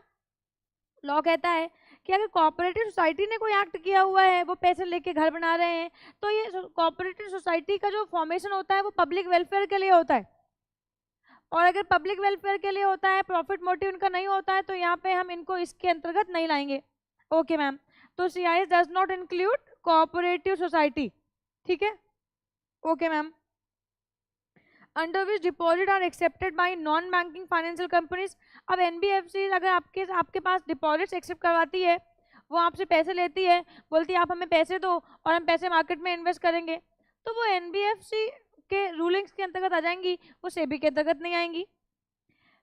लॉ कहता है कि अगर कोऑपरेटिव सोसाइटी ने कोई एक्ट किया हुआ है, वो पैसे लेके घर बना रहे हैं, तो ये कोऑपरेटिव सोसाइटी का जो फॉर्मेशन होता है वो पब्लिक वेलफेयर के लिए होता है। और अगर पब्लिक वेलफेयर के लिए होता है, प्रॉफिट मोटिव इनका नहीं होता है, तो यहाँ पे हम इनको इसके अंतर्गत नहीं लाएंगे। ओके मैम, तो CIS does not include cooperative society, ठीक है। Okay ma'am, under which deposit are accepted by non banking financial companies. अब NBFC अगर आपके पास डिपॉजिट्स एक्सेप्ट करवाती है, वो आपसे पैसे लेती है, बोलती है आप हमें पैसे दो और हम पैसे मार्केट में इन्वेस्ट करेंगे, तो वो NBFC के रूलिंग्स के अंतर्गत आ जाएंगी, वो सेबी के अंतर्गत नहीं आएंगी।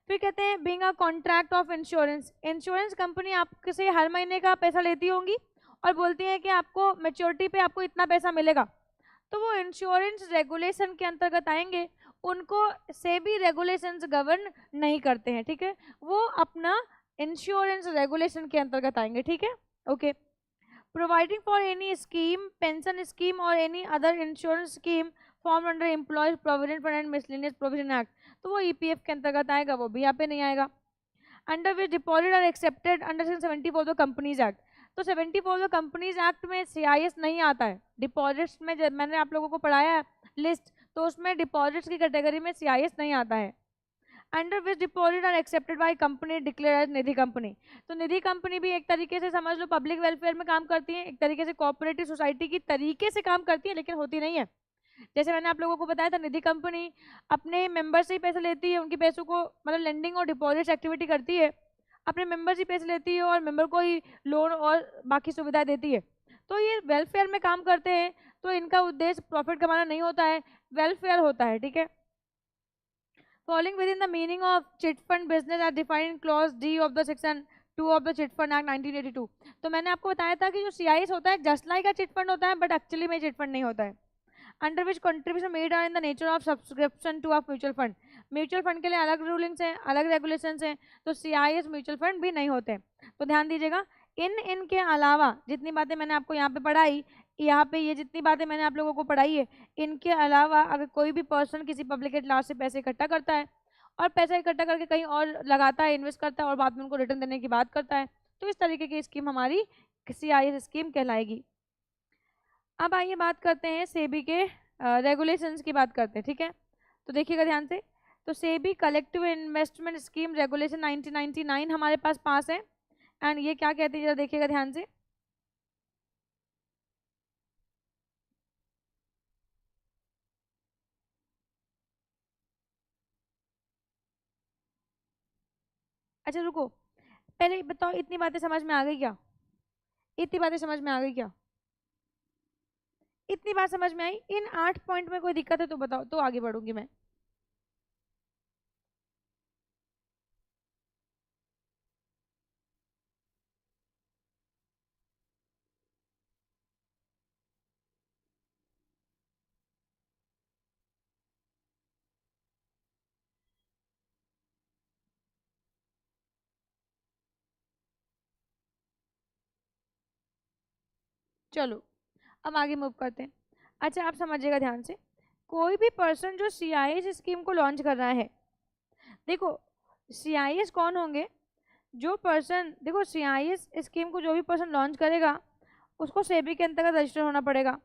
फिर कहते हैं being a contract of insurance, insurance company आपसे हर महीने का पैसा लेती होंगी और बोलती है कि आपको मैच्योरिटी पे आपको इतना पैसा मिलेगा, तो वो इंश्योरेंस रेगुलेशन के अंतर्गत आएंगे, उनको सेबी रेगुलेशंस गवर्न नहीं करते हैं, ठीक है, वो अपना इंश्योरेंस रेगुलेशन के अंतर्गत आएंगे, ठीक है। Okay, providing for any scheme, pension scheme और any other insurance scheme form under employees provident fund and miscellaneous provision act, तो वो EPF के अंतर्गत आएगा, वो भी यहाँ पे नहीं आएगा। Under which deposit are accepted under section 74 the companies act, तो 74 द कंपनीज एक्ट में CIS नहीं आता है। डिपॉजिट्स में जब मैंने आप लोगों को पढ़ाया है लिस्ट, तो उसमें डिपॉजिट्स की कैटेगरी में CIS नहीं आता है। Under which deposit are accepted by company declare as nidhi company, तो निधि कंपनी भी एक तरीके से समझ लो पब्लिक वेलफेयर में काम करती है, एक तरीके से कोऑपरेटिव सोसाइटी की तरीके से काम करती है, लेकिन होती नहीं है। जैसे मैंने आप लोगों को बताया था, निधि कंपनी अपने मेंबर से ही पैसे लेती है, उनके पैसों को मतलब लेंडिंग और डिपॉजिट एक्टिविटी करती है, अपने मेंबर से पैसे लेती है और मेंबर को ही लोन और बाकी सुविधाएं देती है, तो ये वेलफेयर में काम करते हैं, तो इनका उद्देश्य प्रॉफिट कमाना नहीं होता है, वेलफेयर होता है, ठीक है। Following within the meaning of chit fund business are defined clause D of the section 2 of the chit fund act 1982। तो मैंने आपको बताया था कि जो CIS होता है जस्ट लाइक का चिट फंड होता है, बट एक्चुअली में चिट फंड नहीं होता है। Under which contribution made are in the nature of subscription to of mutual fund, mutual fund के लिए अलग रूलिंग्स हैं, अलग रेगुलेशंस हैं, तो CIS म्यूचुअल फंड भी नहीं होते। तो ध्यान दीजिएगा, इनके अलावा जितनी बातें मैंने आपको यहाँ पे पढ़ाई, यहाँ पे ये जितनी बातें मैंने आप लोगों को पढ़ाई है, इनके अलावा अगर कोई भी पर्सन किसी पब्लिक एट लार्ज से पैसे इकट्ठा करता है और पैसा इकट्ठा करके कहीं और लगाता है, इन्वेस्ट करता है और बाद में उनको रिटर्न देने की बात करता है, तो इस तरीके की स्कीम हमारी CIS स्कीम कहलाएगी। अब आइए बात करते हैं सेबी के रेगुलेशंस की बात करते हैं, ठीक है। तो देखिएगा ध्यान से, तो SEBI collective investment scheme regulation 1999 हमारे पास है, एंड ये क्या कहती है जरा देखिएगा ध्यान से। अच्छा रुको, पहले बताओ इतनी बातें समझ में आ गई क्या? इतनी बातें समझ में आ गई क्या? इतनी बात समझ में आई? इन 8 पॉइंट में कोई दिक्कत है तो बताओ, तो आगे बढ़ूंगी मैं। चलो अब आगे मूव करते हैं। अच्छा आप समझिएगा ध्यान से, कोई भी पर्सन जो CIS स्कीम को लॉन्च कर रहा है, देखो CIS कौन होंगे, जो पर्सन, देखो CIS स्कीम को जो भी पर्सन लॉन्च करेगा उसको सेबी के अंतर्गत रजिस्टर होना पड़ेगा,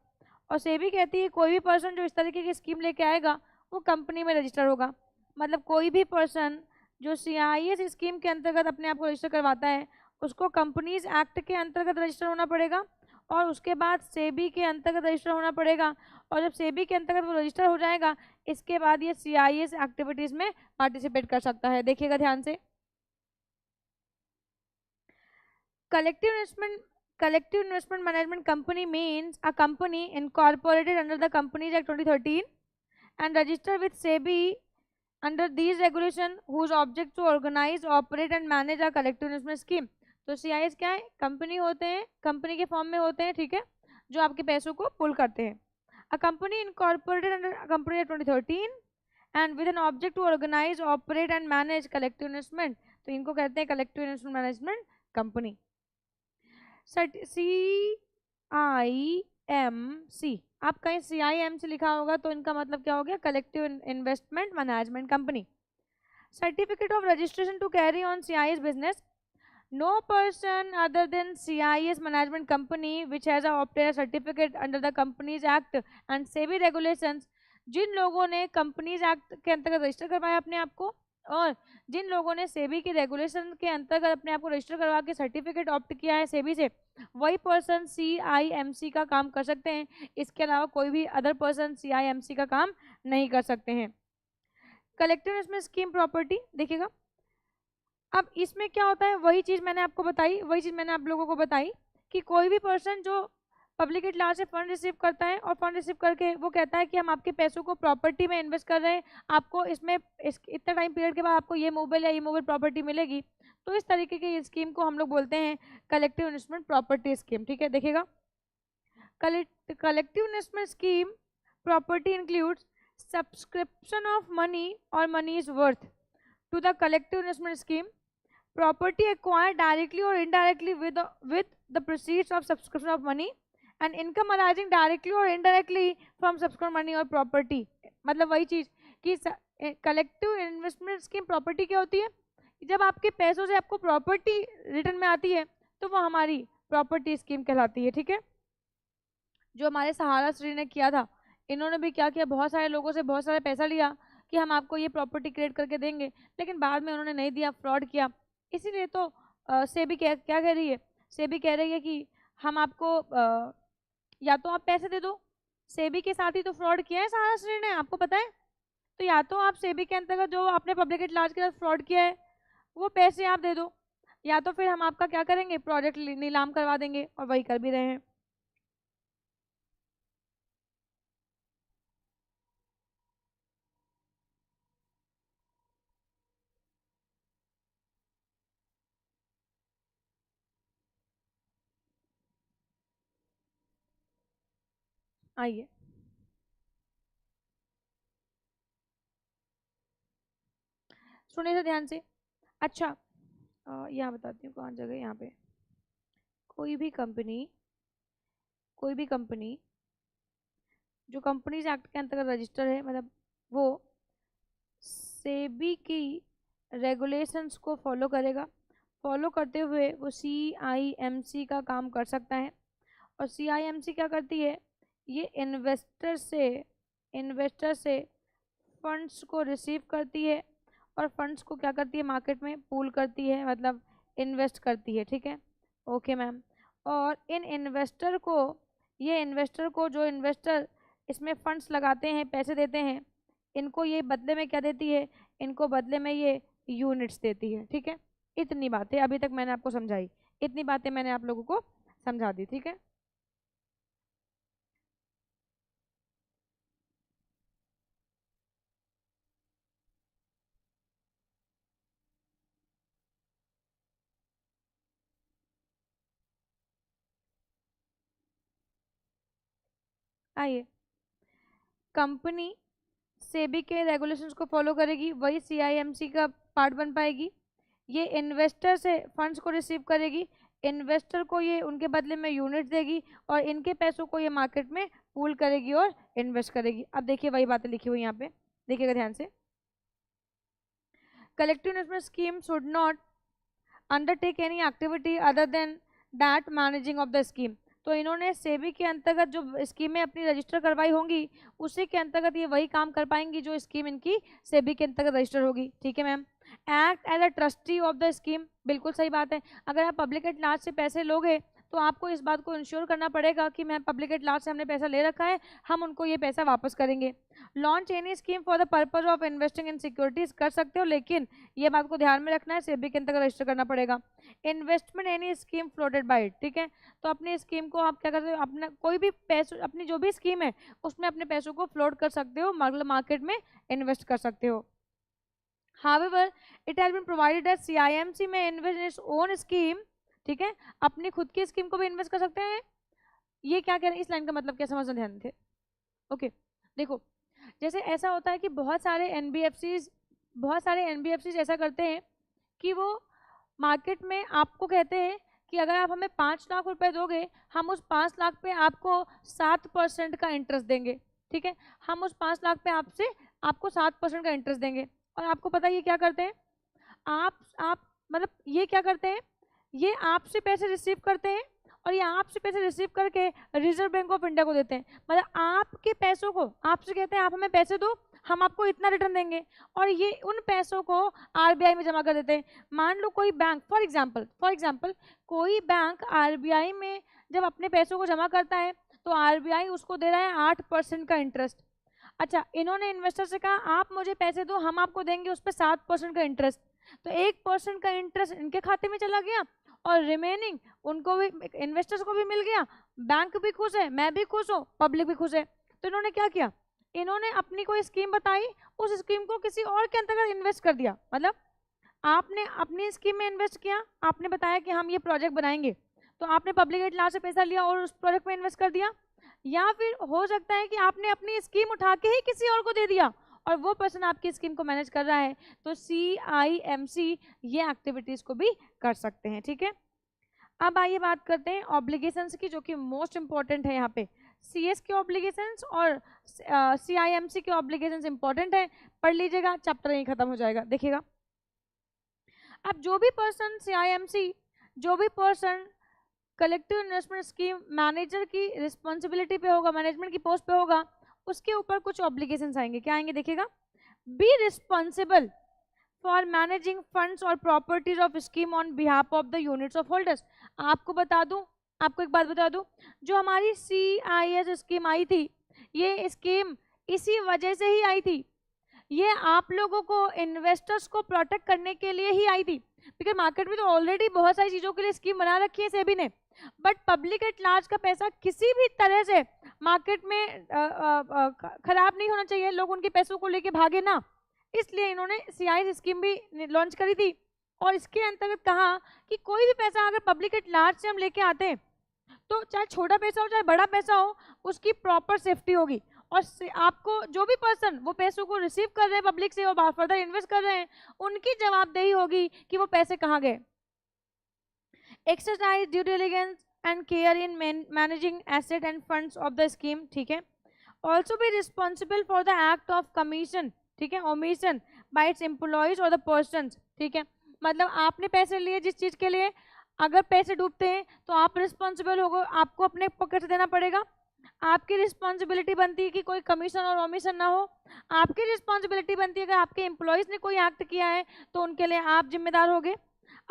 और सेबी कहती है कोई भी पर्सन जो इस तरीके की स्कीम लेके आएगा वो कंपनी में रजिस्टर होगा। मतलब कोई भी पर्सन जो CIS स्कीम के अंतर्गत अपने आप को रजिस्टर करवाता है उसको कंपनीज एक्ट के अंतर्गत रजिस्टर होना पड़ेगा और उसके बाद सेबी के अंतर्गत रजिस्टर होना पड़ेगा। और जब सेबी के अंतर्गत वो रजिस्टर हो जाएगा इसके बाद ये CIS एक्टिविटीज में पार्टिसिपेट कर सकता है। देखिएगा ध्यान से, collective investment management company means a company incorporated under the Companies Act 2013 and registered with SEBI under these regulations whose object to organize, operate and manage a collective investment scheme। तो CIS क्या है? Company होते हैं, company के form में होते हैं, ठीक है, जो आपके पैसों को पुल करते हैं। A company incorporated under Companies Act 2013 and with an object to organize, operate and manage collective investment, तो इनको कहते हैं collective investment management company। CIMC, आप कहीं CIMC लिखा होगा तो इनका मतलब क्या हो गया? Collective investment management company. Certificate of registration to carry on CIS business, no person other than CIS management company which has obtained a certificate under the Companies Act and SEBI regulations, जिन लोगों ने companies act के अंतर्गत register करवाया अपने आप को और जिन लोगों ने सेबी के रेगुलेशन के अंतर्गत अपने आप को रजिस्टर करवा के सर्टिफिकेट ऑप्ट किया है सेबी से, वही पर्सन CIMC का काम कर सकते हैं। इसके अलावा कोई भी अदर पर्सन CIMC का काम नहीं कर सकते हैं। कलेक्टिव इन्वेस्टमेंट स्कीम प्रॉपर्टी देखिएगा, अब इसमें क्या होता है? वही चीज़ मैंने आपको बताई, वही चीज़ मैंने आप लोगों को बताई कि कोई भी पर्सन जो पब्लिक एट लार्ज से फंड रिसीव करता है और फंड रिसीव करके वो कहता है कि हम आपके पैसों को प्रॉपर्टी में इन्वेस्ट कर रहे हैं, आपको इसमें इतना टाइम पीरियड के बाद आपको ये मूवेबल या इमूवेबल प्रॉपर्टी मिलेगी, तो इस तरीके की स्कीम को हम लोग बोलते हैं कलेक्टिव इन्वेस्टमेंट प्रॉपर्टी स्कीम। ठीक है, देखिएगा, collective investment scheme property includes subscription of money और money is worth to the collective investment scheme, property acquired directly or indirectly with the proceeds of subscription of money and income arising directly or indirectly from subscription money or property। मतलब वही चीज कि collective investment scheme property क्या होती है? जब आपके पैसों से आपको प्रॉपर्टी रिटर्न में आती है तो वो हमारी प्रॉपर्टी स्कीम कहलाती है। ठीक है, जो हमारे सहारा श्री ने किया था, इन्होंने भी क्या किया? बहुत सारे लोगों से बहुत सारा पैसा लिया कि हम आपको ये प्रॉपर्टी क्रिएट करके देंगे, लेकिन बाद में उन्होंने नहीं दिया, फ्रॉड किया। इसीलिए तो सेबी क्या कह रही है? सेबी कह रही है कि हम आपको या तो आप पैसे दे दो, सेबी के साथ ही तो फ्रॉड किया है सहारा श्री ने, आपको पता है, तो या तो आप सेबी के अंतर्गत जो आपने पब्लिक एट लार्ज के साथ फ्रॉड किया है वो पैसे आप दे दो, या तो फिर हम आपका क्या करेंगे? प्रोजेक्ट नीलाम करवा देंगे, और वही कर भी रहे हैं। आइए, सुनिए तो ध्यान से। अच्छा, यहाँ बताती हूँ कौन जगह, यहाँ पे कोई भी कंपनी जो कंपनीज एक्ट के अंतर्गत रजिस्टर है, मतलब वो सेबी की रेगुलेशंस को फॉलो करेगा, फॉलो करते हुए वो CIMC का काम कर सकता है। और CIMC क्या करती है? ये इन्वेस्टर से फंड्स को रिसीव करती है और फंड्स को क्या करती है? मार्केट में पूल करती है, मतलब इन्वेस्ट करती है। ठीक है, ओके मैम। और इन इन्वेस्टर को जो इन्वेस्टर इसमें फंड्स लगाते हैं, पैसे देते हैं, इनको ये बदले में क्या देती है? इनको बदले में ये यूनिट्स देती है। ठीक है, इतनी बातें अभी तक मैंने आपको समझाई, इतनी बातें मैंने आप लोगों को समझा दी। ठीक है, आइए, कंपनी सेबी के रेगुलेशंस को फॉलो करेगी, वही CIMC का पार्ट बन पाएगी। ये इन्वेस्टर से फंड्स को रिसीव करेगी, इन्वेस्टर को ये उनके बदले में यूनिट देगी और इनके पैसों को ये मार्केट में पूल करेगी और इन्वेस्ट करेगी। अब देखिए वही बातें लिखी हुई यहाँ पे, देखिएगा ध्यान से। Collective investment scheme should not undertake any activity other than that managing of the scheme. तो इन्होंने सेबी के अंतर्गत जो स्कीमें अपनी रजिस्टर करवाई होंगी उसी के अंतर्गत ये वही काम कर पाएंगी जो स्कीम इनकी सेबी के अंतर्गत रजिस्टर होगी। ठीक है ma'am. Act as a trustee of the scheme, बिल्कुल सही बात है। अगर आप पब्लिक एट लार्ज से पैसे लोगे तो आपको इस बात को इंश्योर करना पड़ेगा कि मैं पब्लिक एट लार्ज से हमने पैसा ले रखा है, हम उनको ये पैसा वापस करेंगे। Launch any scheme for the purpose of investing in securities कर सकते हो, लेकिन ये बात को ध्यान में रखना है, सेबी के अंतर्गत रजिस्टर करना पड़ेगा। Investment any scheme floated by it, ठीक है। तो अपनी स्कीम को आप क्या करते हो, अपना कोई भी पैसों, अपनी जो भी स्कीम है उसमें अपने पैसों को फ्लोट कर सकते हो, मतलब मार्केट में इन्वेस्ट कर सकते हो। However, it has been provided that CIMC may invest in its own scheme, ठीक है, अपनी खुद की स्कीम को भी इन्वेस्ट कर सकते हैं। ये क्या कह रहे हैं, इस लाइन का मतलब क्या समझना ध्यान थे। ओके देखो, जैसे ऐसा होता है कि बहुत सारे एनबीएफसीज ऐसा करते हैं कि वो मार्केट में आपको कहते हैं कि अगर आप हमें 5 लाख रुपए दोगे, हम उस 5 लाख पे आपको 7% का इंटरेस्ट देंगे। ठीक है, हम उस 5 लाख पे आपको 7% का इंटरेस्ट देंगे। और आपको पता है ये क्या करते हैं, आप मतलब ये क्या करते हैं, ये आपसे पैसे रिसीव करते हैं और ये आपसे पैसे रिसीव करके रिजर्व बैंक ऑफ इंडिया को देते हैं। मतलब आपके पैसों को आपसे कहते हैं आप हमें पैसे दो, हम आपको इतना रिटर्न देंगे, और ये उन पैसों को आरबीआई में जमा कर देते हैं। मान लो कोई बैंक, फॉर एग्जाम्पल कोई बैंक आरबीआई में जब अपने पैसों को जमा करता है तो आरबीआई उसको दे रहा है 8% का इंटरेस्ट। अच्छा, इन्होंने इन्वेस्टर से कहा आप मुझे पैसे दो, हम आपको देंगे उस पर 7% का इंटरेस्ट। तो 1% का इंटरेस्ट इनके खाते में चला गया और रिमेनिंग उनको भी, इन्वेस्टर्स को भी मिल गया, बैंक भी खुश है, मैं भी खुश हूँ, पब्लिक भी खुश है। तो इन्होंने क्या किया, इन्होंने अपनी कोई स्कीम बताई, उस स्कीम को किसी और के अंतर्गत इन्वेस्ट कर दिया। मतलब आपने अपनी स्कीम में इन्वेस्ट किया, आपने बताया कि हम ये प्रोजेक्ट बनाएंगे, तो आपने पब्लिक एट लार्ज से पैसा लिया और उस प्रोजेक्ट में इन्वेस्ट कर दिया। या फिर हो सकता है कि आपने अपनी स्कीम उठा के ही किसी और को दे दिया और वो पर्सन आपकी स्कीम को मैनेज कर रहा है, तो CIMC ये एक्टिविटीज को भी कर सकते हैं। ठीक है, अब आइए बात करते हैं ऑब्लिगेशंस की, जो कि मोस्ट इंपॉर्टेंट है। यहाँ पे CS के ऑब्लिगेशंस और CIMC के ऑब्लिगेशंस इंपॉर्टेंट है, पढ़ लीजिएगा, चैप्टर यहीं खत्म हो जाएगा। देखिएगा, अब जो भी पर्सन CIMC, जो भी person collective investment scheme manager की रिस्पॉन्सिबिलिटी पे होगा, मैनेजमेंट की पोस्ट पे होगा, उसके ऊपर कुछ ऑब्लिगेशंस आएंगे। क्या आएंगे, देखिएगा, be responsible for managing funds और properties of scheme on behalf of the units of holders. आपको बता दूं, आपको एक बात बता दूं, जो हमारी CIS स्कीम आई थी, ये स्कीम इसी वजह से ही आई थी, ये आप लोगों को इन्वेस्टर्स को प्रोटेक्ट करने के लिए ही आई थी। बिकॉज मार्केट में तो ऑलरेडी बहुत सारी चीजों के लिए स्कीम बना रखी है सेबी ने, बट पब्लिक एट लार्ज का पैसा किसी भी तरह से मार्केट में खराब नहीं होना चाहिए, लोग उनके पैसों को लेके भागे ना, इसलिए इन्होंने CIS स्कीम भी लॉन्च करी थी। और इसके अंतर्गत कहा कि कोई भी पैसा अगर पब्लिक एट लार्ज से हम लेके आते हैं, तो चाहे छोटा पैसा हो चाहे बड़ा पैसा हो, उसकी प्रॉपर सेफ्टी होगी। और आपको जो भी पर्सन वो पैसों को रिसीव कर रहे हैं पब्लिक से और फर्दर इन्वेस्ट कर रहे हैं, उनकी जवाबदेही होगी कि वो पैसे कहाँ गए। Exercise due diligence and care in managing asset end funds of the scheme. ठीक है, also be responsible for the act of commission, ठीक है, ओमिशन बाय इट्स एम्प्लॉयज और द पर्सन। ठीक है, मतलब आपने पैसे लिए जिस चीज के लिए, अगर पैसे डूबते हैं तो आप रिस्पॉन्सिबल हो, आपको अपने पॉकेट से देना पड़ेगा। आपकी रिस्पॉन्सिबिलिटी बनती है कि कोई कमीशन और ओमिशन ना हो। आपकी रिस्पॉन्सिबिलिटी बनती है अगर आपके एम्प्लॉयज ने कोई एक्ट किया है तो उनके लिए आप जिम्मेदार होगे।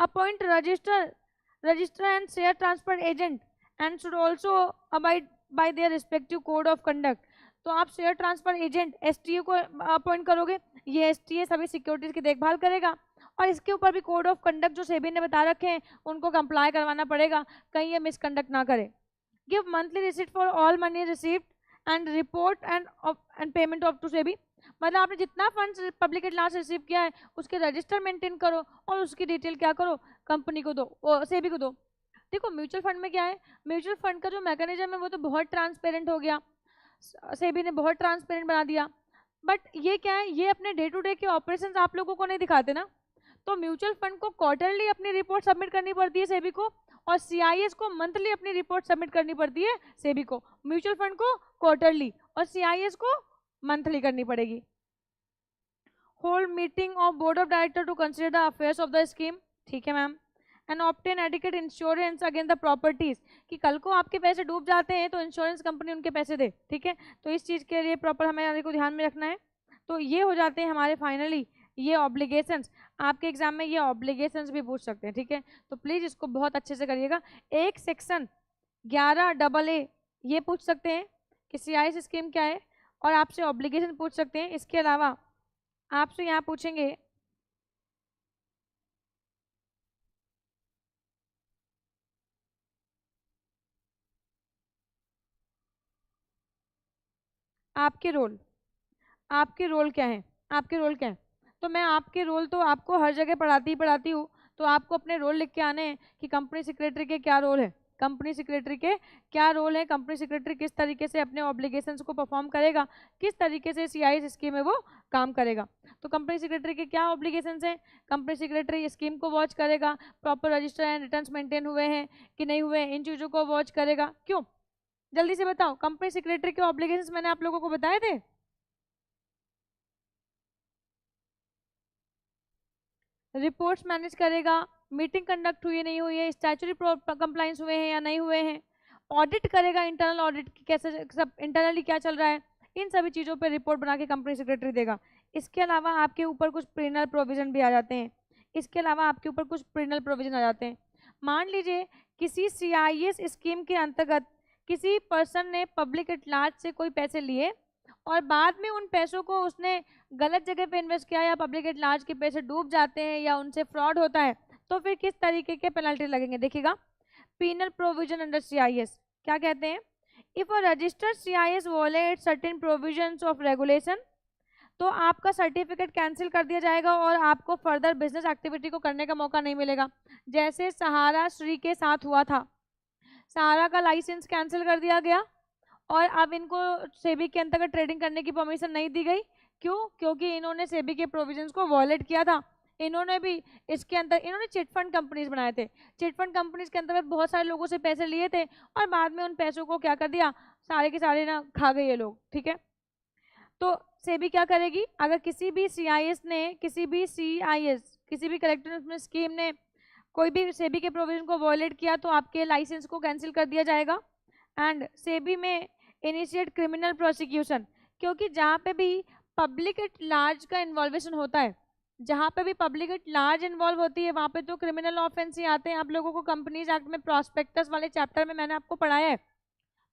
Appoint register and share transfer agent and should also abide by their respective code of conduct. तो आप शेयर ट्रांसफर एजेंट STA को अपॉइंट करोगे, ये STA सभी सिक्योरिटीज की देखभाल करेगा और इसके ऊपर भी कोड ऑफ कंडक्ट जो सेबी ने बता रखे हैं उनको कंप्लाई करवाना पड़ेगा, कहीं ये मिसकंडक्ट ना करे। Give monthly receipt for all money received and report and payment of to SEBI. मतलब आपने जितना funds public at large receive किया है उसके रजिस्टर मेंटेन करो और उसकी डिटेल क्या करो, कंपनी को दो, सेबी को दो। देखो म्यूचुअल फंड में क्या है, म्यूचुअल फंड का जो मैकेनिज्म है वो तो बहुत ट्रांसपेरेंट हो गया, सेबी ने बहुत ट्रांसपेरेंट बना दिया, बट ये क्या है, ये अपने डे टू डे के ऑपरेशंस आप लोगों को नहीं दिखाते ना। तो म्यूचुअल फंड को क्वार्टरली अपनी रिपोर्ट सबमिट करनी पड़ती है सेबी को, और CIS को मंथली अपनी रिपोर्ट सबमिट करनी पड़ती है सेबी को। म्यूचुअल फंड को क्वार्टरली और CIS को मंथली करनी पड़ेगी। Hold meeting of board of director to consider the affairs of the scheme. ठीक है ma'am. And obtain adequate insurance against the properties, कि कल को आपके पैसे डूब जाते हैं तो इंश्योरेंस कंपनी उनके पैसे दे, ठीक है। तो इस चीज़ के लिए प्रॉपर हमें को ध्यान में रखना है। तो ये हो जाते हैं हमारे फाइनली ये ऑब्लिगेशंस। आपके एग्जाम में ये ऑब्लिगेशंस भी पूछ सकते हैं, ठीक है। तो प्लीज़ इसको बहुत अच्छे से करिएगा। एक सेक्शन 11AA ये पूछ सकते हैं कि CIS स्कीम क्या है, और आपसे ऑब्लिगेशन पूछ सकते हैं। इसके अलावा आपसे यहाँ पूछेंगे आपके रोल, आपके रोल क्या है, आपके रोल क्या है। तो मैं आपके रोल तो आपको हर जगह पढ़ाती ही पढ़ाती हूँ, तो आपको अपने रोल लिख के आने हैं कि कंपनी सेक्रेटरी के क्या रोल है, कंपनी सेक्रेटरी के क्या रोल है, कंपनी सेक्रेटरी किस तरीके से अपने ऑब्लिगेशंस को परफॉर्म करेगा, किस तरीके से CIS स्कीम में वो काम करेगा। तो कंपनी सेक्रेटरी के क्या ऑब्लिगेशंस हैं, कंपनी सेक्रेटरी स्कीम को वॉच करेगा, proper register and returns maintain हुए हैं कि नहीं हुए, इन चीज़ों को वॉच करेगा। क्यों, जल्दी से बताओ, कंपनी सेक्रेटरी के ऑब्लिगेशंस मैंने आप लोगों को बताए थे। रिपोर्ट्स मैनेज करेगा, मीटिंग कंडक्ट हुई नहीं हुई है, स्टैचुटरी कंप्लाइंस हुए हैं या नहीं हुए हैं, ऑडिट करेगा, इंटरनल ऑडिट कैसे सब इंटरनली क्या चल रहा है, इन सभी चीज़ों पे रिपोर्ट बना के कंपनी सेक्रेटरी देगा। इसके अलावा आपके ऊपर कुछ प्रीनल प्रोविजन भी आ जाते हैं, इसके अलावा आपके ऊपर कुछ प्रीनल प्रोविजन आ जाते हैं। मान लीजिए किसी CIS स्कीम के अंतर्गत किसी पर्सन ने पब्लिक एट लार्ज से कोई पैसे लिए और बाद में उन पैसों को उसने गलत जगह पे इन्वेस्ट किया, या पब्लिक एट लार्ज के पैसे डूब जाते हैं या उनसे फ्रॉड होता है, तो फिर किस तरीके के पेनल्टी लगेंगे, देखिएगा। पीनल प्रोविजन अंडर CIS क्या कहते हैं, if a registered CIS wallet certain provisions of regulation, तो आपका सर्टिफिकेट कैंसिल कर दिया जाएगा और आपको फर्दर बिजनेस एक्टिविटी को करने का मौका नहीं मिलेगा। जैसे सहारा श्री के साथ हुआ था, सहारा का लाइसेंस कैंसिल कर दिया गया और अब इनको सेबी के अंतर्गत ट्रेडिंग करने की परमिशन नहीं दी गई। क्यों, क्योंकि इन्होंने सेबी के प्रोविजंस को वॉयलेट किया था। इन्होंने भी इसके अंदर इन्होंने चिट फंड कंपनीज बनाए थे, चिट फंड कंपनीज के अंतर्गत बहुत सारे लोगों से पैसे लिए थे और बाद में उन पैसों को क्या कर दिया, सारे के सारे ना खा गए ये लोग, ठीक है। तो सेबी क्या करेगी, अगर किसी भी CIS ने किसी भी कलेक्टर स्कीम ने कोई भी सेबी के प्रोविजन को वॉयलेट किया तो आपके लाइसेंस को कैंसिल कर दिया जाएगा। एंड सेबी में इनिशिएट क्रिमिनल प्रोसिक्यूशन, क्योंकि जहाँ पे भी पब्लिक एट लार्ज का इन्वॉल्वेशन होता है, जहाँ पे भी पब्लिक एट लार्ज इन्वॉल्व होती है वहाँ पे तो क्रिमिनल ऑफेंस ही आते हैं। आप लोगों को कंपनीज एक्ट में प्रॉस्पेक्टस वाले चैप्टर में मैंने आपको पढ़ाया है।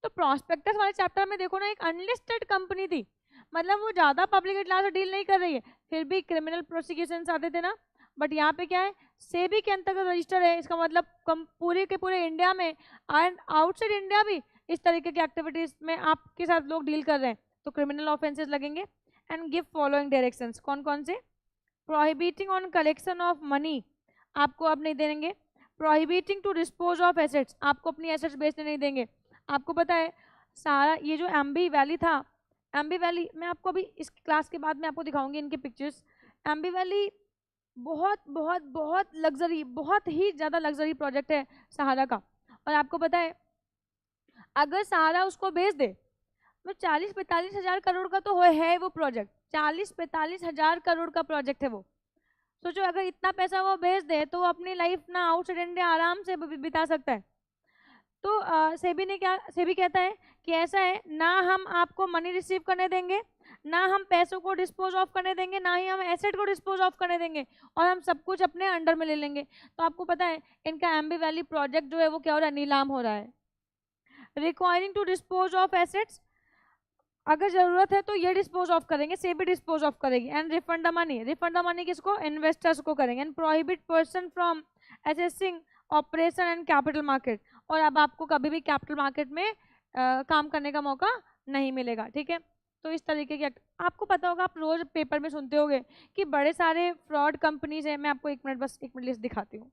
तो प्रॉस्पेक्टस वाले चैप्टर में देखो ना, एक अनलिस्टेड कंपनी थी, मतलब वो ज़्यादा पब्लिक एट लार्ज से डील नहीं कर रही है, फिर भी क्रिमिनल प्रोसिक्यूशन आते थे ना। बट यहाँ पे क्या है, सेबी के अंतर्गत रजिस्टर है, इसका मतलब पूरे के पूरे इंडिया में एंड आउटसाइड इंडिया भी इस तरीके की एक्टिविटीज में आपके साथ लोग डील कर रहे हैं, तो क्रिमिनल ऑफेंसेस लगेंगे। एंड गिव फॉलोइंग डायरेक्शंस, कौन कौन से, prohibiting on collection of money, आपको अब नहीं देंगे। Prohibiting to dispose of assets, आपको अपनी एसेट्स बेचने नहीं देंगे। आपको पता है सारा ये जो एम्बी वैली था, एम्बी वैली मैं आपको अभी इस क्लास के बाद में आपको दिखाऊंगी इनके पिक्चर्स। एम्बी वैली बहुत बहुत बहुत लग्जरी, बहुत ही ज़्यादा लग्जरी प्रोजेक्ट है सहारा का। और आपको पता है अगर सहारा उसको बेच दे तो 40-45 हज़ार करोड़ का तो है वो प्रोजेक्ट, 40-45 हज़ार करोड़ का प्रोजेक्ट है वो। सोचो अगर इतना पैसा वो भेज दे तो वो अपनी लाइफ ना आउटसाइड इंडिया आराम से बिता सकता है। तो सेबी ने क्या, सेबी कहता है कि ऐसा है ना, हम आपको मनी रिसीव करने देंगे, ना हम पैसों को डिस्पोज ऑफ करने देंगे, ना ही हम एसेट को डिस्पोज ऑफ करने देंगे, और हम सब कुछ अपने अंडर में ले लेंगे। तो आपको पता है इनका एम्बी वैली प्रोजेक्ट जो है वो क्या हो रहा है, नीलाम हो रहा है। Requiring to dispose of assets, अगर जरूरत है तो ये डिस्पोज ऑफ करेंगे, सेबी डिस्पोज ऑफ करेगी। And refund the money, refund the money किसको, इन्वेस्टर्स को करेंगे। And prohibit person from assessing operation and capital market, और अब आपको कभी भी कैपिटल मार्केट में काम करने का मौका नहीं मिलेगा, ठीक है। तो इस तरीके के आपको पता होगा, आप रोज पेपर में सुनते होंगे कि बड़े सारे फ्रॉड कंपनीज हैं। मैं आपको एक मिनट, बस एक मिनट लिस्ट दिखाती हूँ।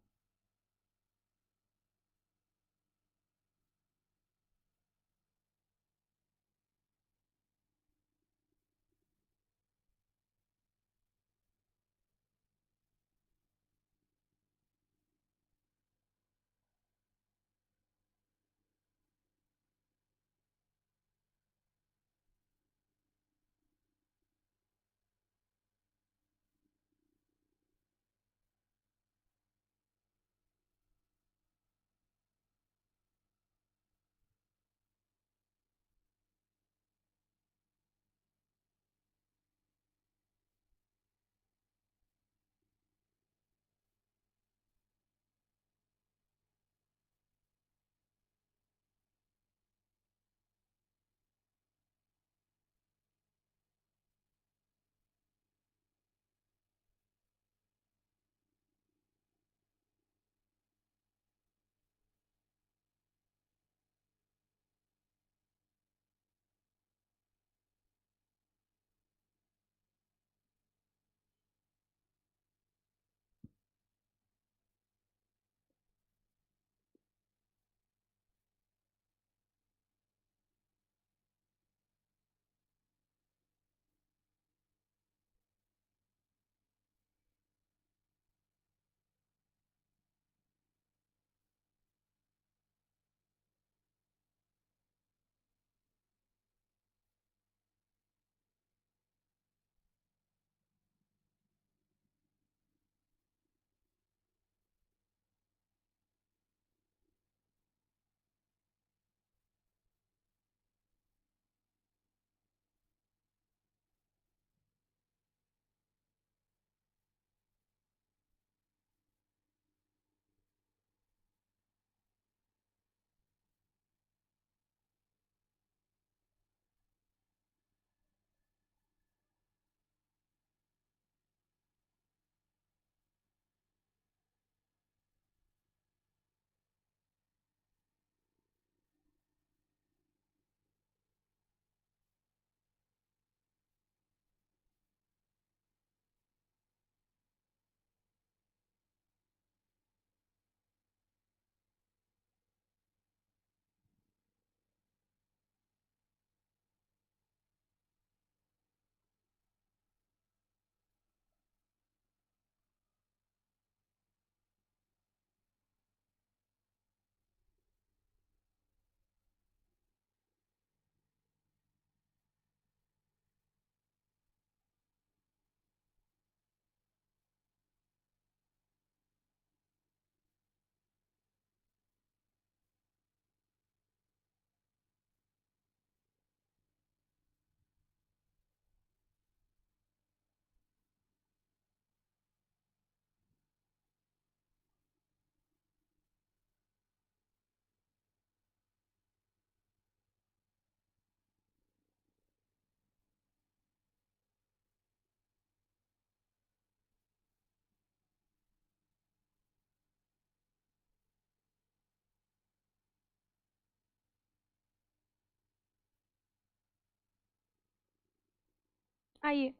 आइए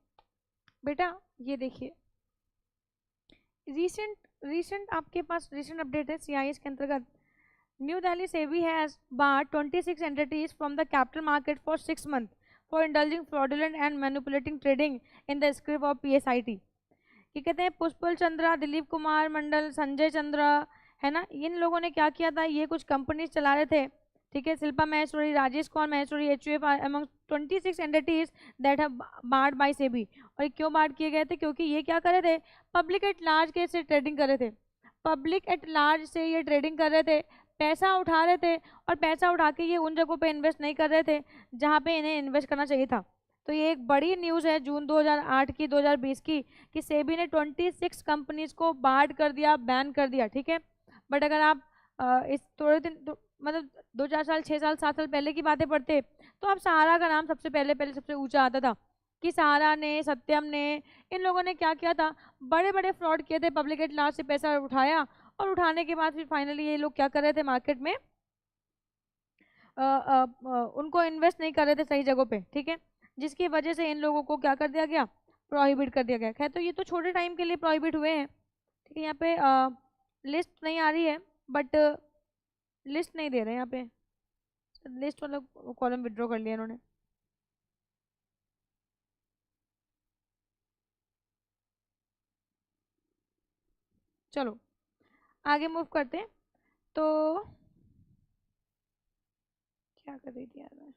बेटा, ये देखिए रीसेंट रीसेंट आपके पास रीसेंट अपडेट है सीआईएस के अंतर्गत। New Delhi SEBI has barred 26 entities from the capital market for 6 months for indulging fraudulent and manipulating trading in the script of PSIT। ये कहते हैं पुष्पल चंद्रा, दिलीप कुमार मंडल, संजय चंद्रा, है ना, इन लोगों ने क्या किया था, ये कुछ कंपनीज चला रहे थे, ठीक है, Shilpa Maheshwari, Rajesh Kumar Maheshwari, HUF among 26 entities that have barred by SEBI. और ये क्यों बार्ड किए गए थे, क्योंकि ये क्या कर रहे थे, पब्लिक एट लार्ज के से ट्रेडिंग कर रहे थे, पब्लिक एट लार्ज से ये ट्रेडिंग कर रहे थे, पैसा उठा रहे थे, और पैसा उठा के ये उन जगहों पे इन्वेस्ट नहीं कर रहे थे जहाँ पे इन्हें इन्वेस्ट करना चाहिए था। तो ये एक बड़ी न्यूज़ है जून 2008 की, 2020 की, कि सेबी ने 26 कंपनीज को बार्ड कर दिया, बैन कर दिया, ठीक है। बट अगर आप इस थोड़े दिन मतलब 2-4 साल, 6 साल, 7 साल पहले की बातें पढ़ते तो आप सहारा का नाम सबसे पहले पहले सबसे ऊंचा आता था, कि सहारा ने, सत्यम ने, इन लोगों ने क्या किया था, बड़े बड़े फ्रॉड किए थे, पब्लिक एट लार्ज से पैसा उठाया, और उठाने के बाद फिर फाइनली ये लोग क्या कर रहे थे मार्केट में, उनको इन्वेस्ट नहीं कर रहे थे सही जगहों पे, ठीक है, जिसकी वजह से इन लोगों को क्या कर दिया गया, प्रोहिबिट कर दिया गया। खैर, तो ये तो छोटे टाइम के लिए प्रोहिबिट हुए हैं, ठीक है। यहाँ पे लिस्ट नहीं आ रही है, बट लिस्ट नहीं दे रहे हैं यहाँ पे, लिस्ट मतलब कॉलम विड्रॉ कर लिया इन्होंने। चलो आगे मूव करते हैं। तो क्या कर रही थी यार मैं,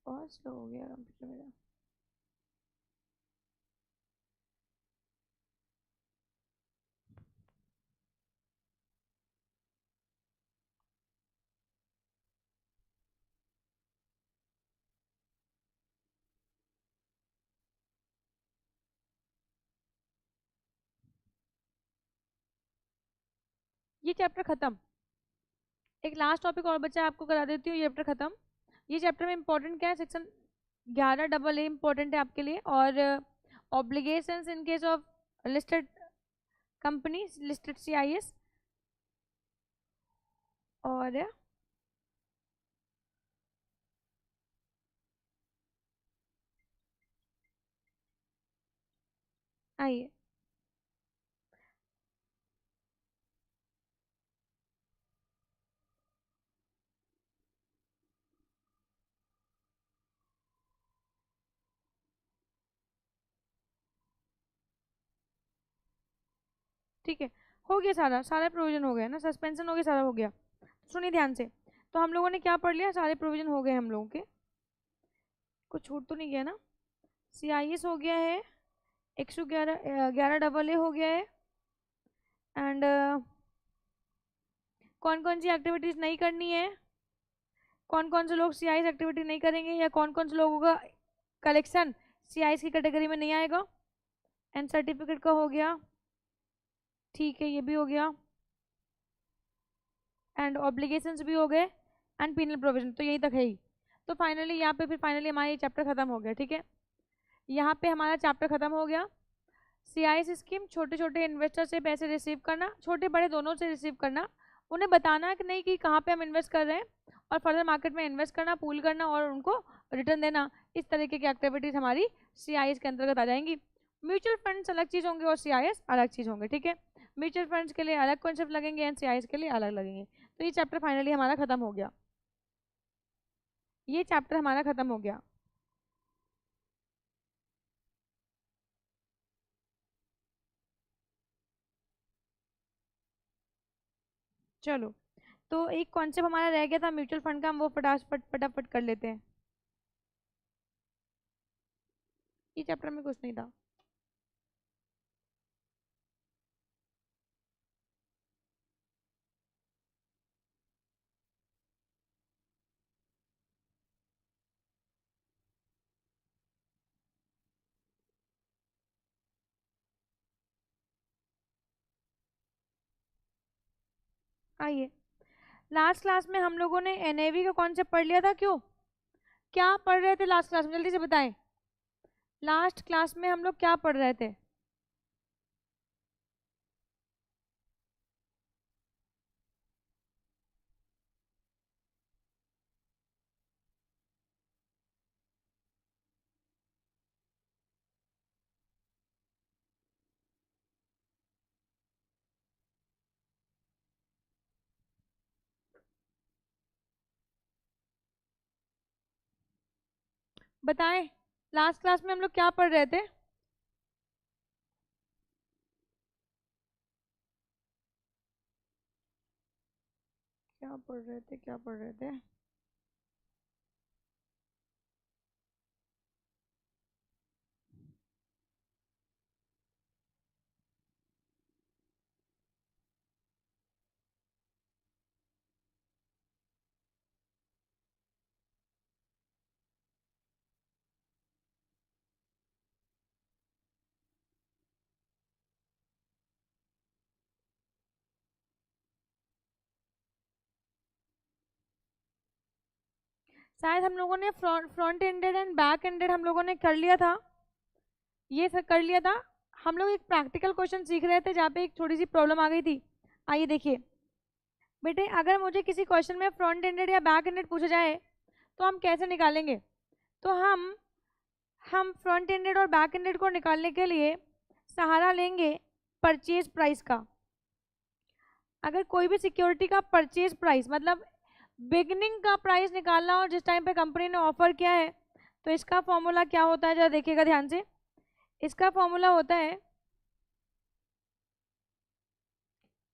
बहुत स्लो हो गया कंप्यूटर मेरा। ये चैप्टर खत्म, एक लास्ट टॉपिक और बचा है, आपको करा देती हूँ, ये चैप्टर खत्म। ये चैप्टर में इंपॉर्टेंट क्या है, सेक्शन 11AA इंपॉर्टेंट है आपके लिए, और obligations in case of listed company, listed CIS, और आइए ठीक है, हो गया सारा, सारा प्रोविजन हो गया ना, सस्पेंशन हो गया, सारा हो गया। सुनिए ध्यान से, तो हम लोगों ने क्या पढ़ लिया, सारे प्रोविजन हो गए हम लोगों के, कुछ छूट तो नहीं गया ना। सीआईएस हो गया है, 111 11AA हो गया है, एंड कौन कौन सी एक्टिविटीज नहीं करनी है, कौन कौन से लोग सीआईएस एक्टिविटी नहीं करेंगे, या कौन कौन से लोगों का कलेक्शन सीआईएस की कैटेगरी में नहीं आएगा। एंड सर्टिफिकेट का हो गया, ठीक है, ये भी हो गया, एंड ऑब्लिगेशंस भी हो गए, एंड पीनल प्रोविजन, तो यही तक है ही। तो फाइनली यहाँ पे फिर फाइनली हमारा ये चैप्टर खत्म हो गया, ठीक है, यहाँ पे हमारा चैप्टर खत्म हो गया। सीआईएस स्कीम, छोटे छोटे इन्वेस्टर से पैसे रिसीव करना, छोटे बड़े दोनों से रिसीव करना, उन्हें बताना कि नहीं कि कहाँ पे हम इन्वेस्ट कर रहे हैं, और फर्दर मार्केट में इन्वेस्ट करना, पूल करना, और उनको रिटर्न देना, इस तरीके की एक्टिविटीज हमारी सीआईएस के अंतर्गत आ जाएंगी। म्यूचुअल फंड्स अलग चीज होंगे और सीआईएस अलग चीज होंगे, ठीक है, म्यूचुअल फंड्स के लिए अलग कॉन्सेप्ट लगेंगे एंड सीआईएस के लिए अलग लगेंगे। तो ये चैप्टर फाइनली हमारा खत्म हो गया, ये चैप्टर हमारा खत्म हो गया। चलो, तो एक कॉन्सेप्ट हमारा रह गया था म्यूचुअल फंड का, हम वो फटाफट फटाफट कर लेते हैं। ये चैप्टर में कुछ नहीं था। आइए, लास्ट क्लास में हम लोगों ने एनएवी का कॉन्सेप्ट पढ़ लिया था। क्यों, क्या पढ़ रहे थे लास्ट क्लास में, जल्दी से बताएं। लास्ट क्लास में हम लोग क्या पढ़ रहे थे? बताएं, लास्ट क्लास में हम लोग क्या पढ़ रहे थे? क्या पढ़ रहे थे, क्या पढ़ रहे थे? शायद हम लोगों ने front ended and back ended हम लोगों ने कर लिया था, ये सब कर लिया था। हम लोग एक प्रैक्टिकल क्वेश्चन सीख रहे थे जहाँ पे एक थोड़ी सी प्रॉब्लम आ गई थी। आइए देखिए बेटे, अगर मुझे किसी क्वेश्चन में फ्रंट एंडेड या बैक एंडेड पूछा जाए तो हम कैसे निकालेंगे? तो हम फ्रंट एंडेड और बैक एंडेड को निकालने के लिए सहारा लेंगे परचेज प्राइस का। अगर कोई भी सिक्योरिटी का परचेज प्राइस मतलब बिगनिंग का प्राइस निकालना और जिस टाइम पे कंपनी ने ऑफर किया है, तो इसका फॉर्मूला क्या होता है, जरा देखिएगा ध्यान से। इसका फॉर्मूला होता है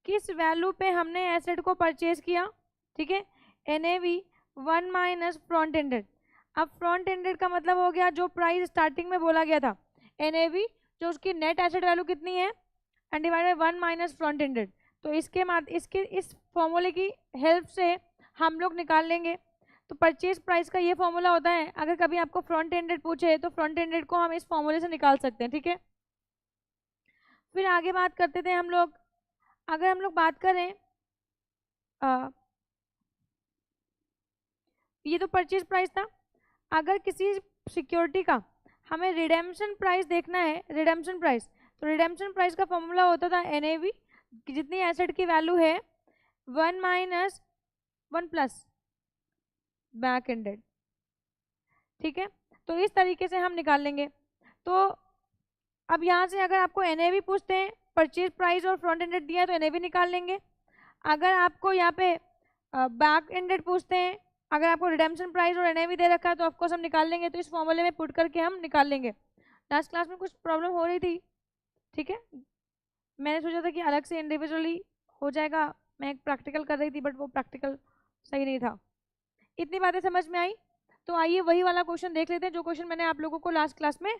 किस वैल्यू पे हमने एसेट को परचेज किया, ठीक है, एनएवी 1 माइनस फ्रंट एंडेड। अब फ्रंट एंडेड का मतलब हो गया जो प्राइस स्टार्टिंग में बोला गया था, एनएवी जो उसकी नेट एसेट वैल्यू कितनी है, and divided by 1 minus front ended. तो इसके इस फॉर्मूले की हेल्प से हम लोग निकाल लेंगे। तो परचेज प्राइस का ये फॉर्मूला होता है, अगर कभी आपको फ्रंट एंडेड पूछे तो फ्रंट एंडेड को हम इस फॉर्मूले से निकाल सकते हैं, ठीक है। फिर आगे बात करते थे हम लोग। अगर हम लोग बात करें ये तो परचेज प्राइस था। अगर किसी सिक्योरिटी का हमें रिडेम्पशन प्राइस देखना है, रिडेम्पशन प्राइस, तो रिडेम्पशन प्राइस का फॉर्मूला होता था एनएवी, जितनी एसेट की वैल्यू है 1 माइनस 1 प्लस बैक एंडेड, ठीक है। तो इस तरीके से हम निकाल लेंगे। तो अब यहाँ से अगर आपको एनएवी पूछते हैं, परचेज प्राइस और फ्रंट एंडेड दिया है तो एनएवी निकाल लेंगे। अगर आपको यहाँ पे बैक एंडेड पूछते हैं, अगर आपको रिडेम्पशन प्राइस और एनएवी दे रखा है तो ऑफकोर्स हम निकाल लेंगे। तो इस फॉर्मूले में पुट करके हम निकाल लेंगे। लास्ट क्लास में कुछ प्रॉब्लम हो रही थी, ठीक है, मैंने सोचा था कि अलग से इंडिविजुअली हो जाएगा, मैं एक प्रैक्टिकल कर रही थी बट वो प्रैक्टिकल सही नहीं था। इतनी बातें समझ में आई? तो आइए वही वाला क्वेश्चन देख लेते हैं जो क्वेश्चन मैंने आप लोगों को लास्ट क्लास में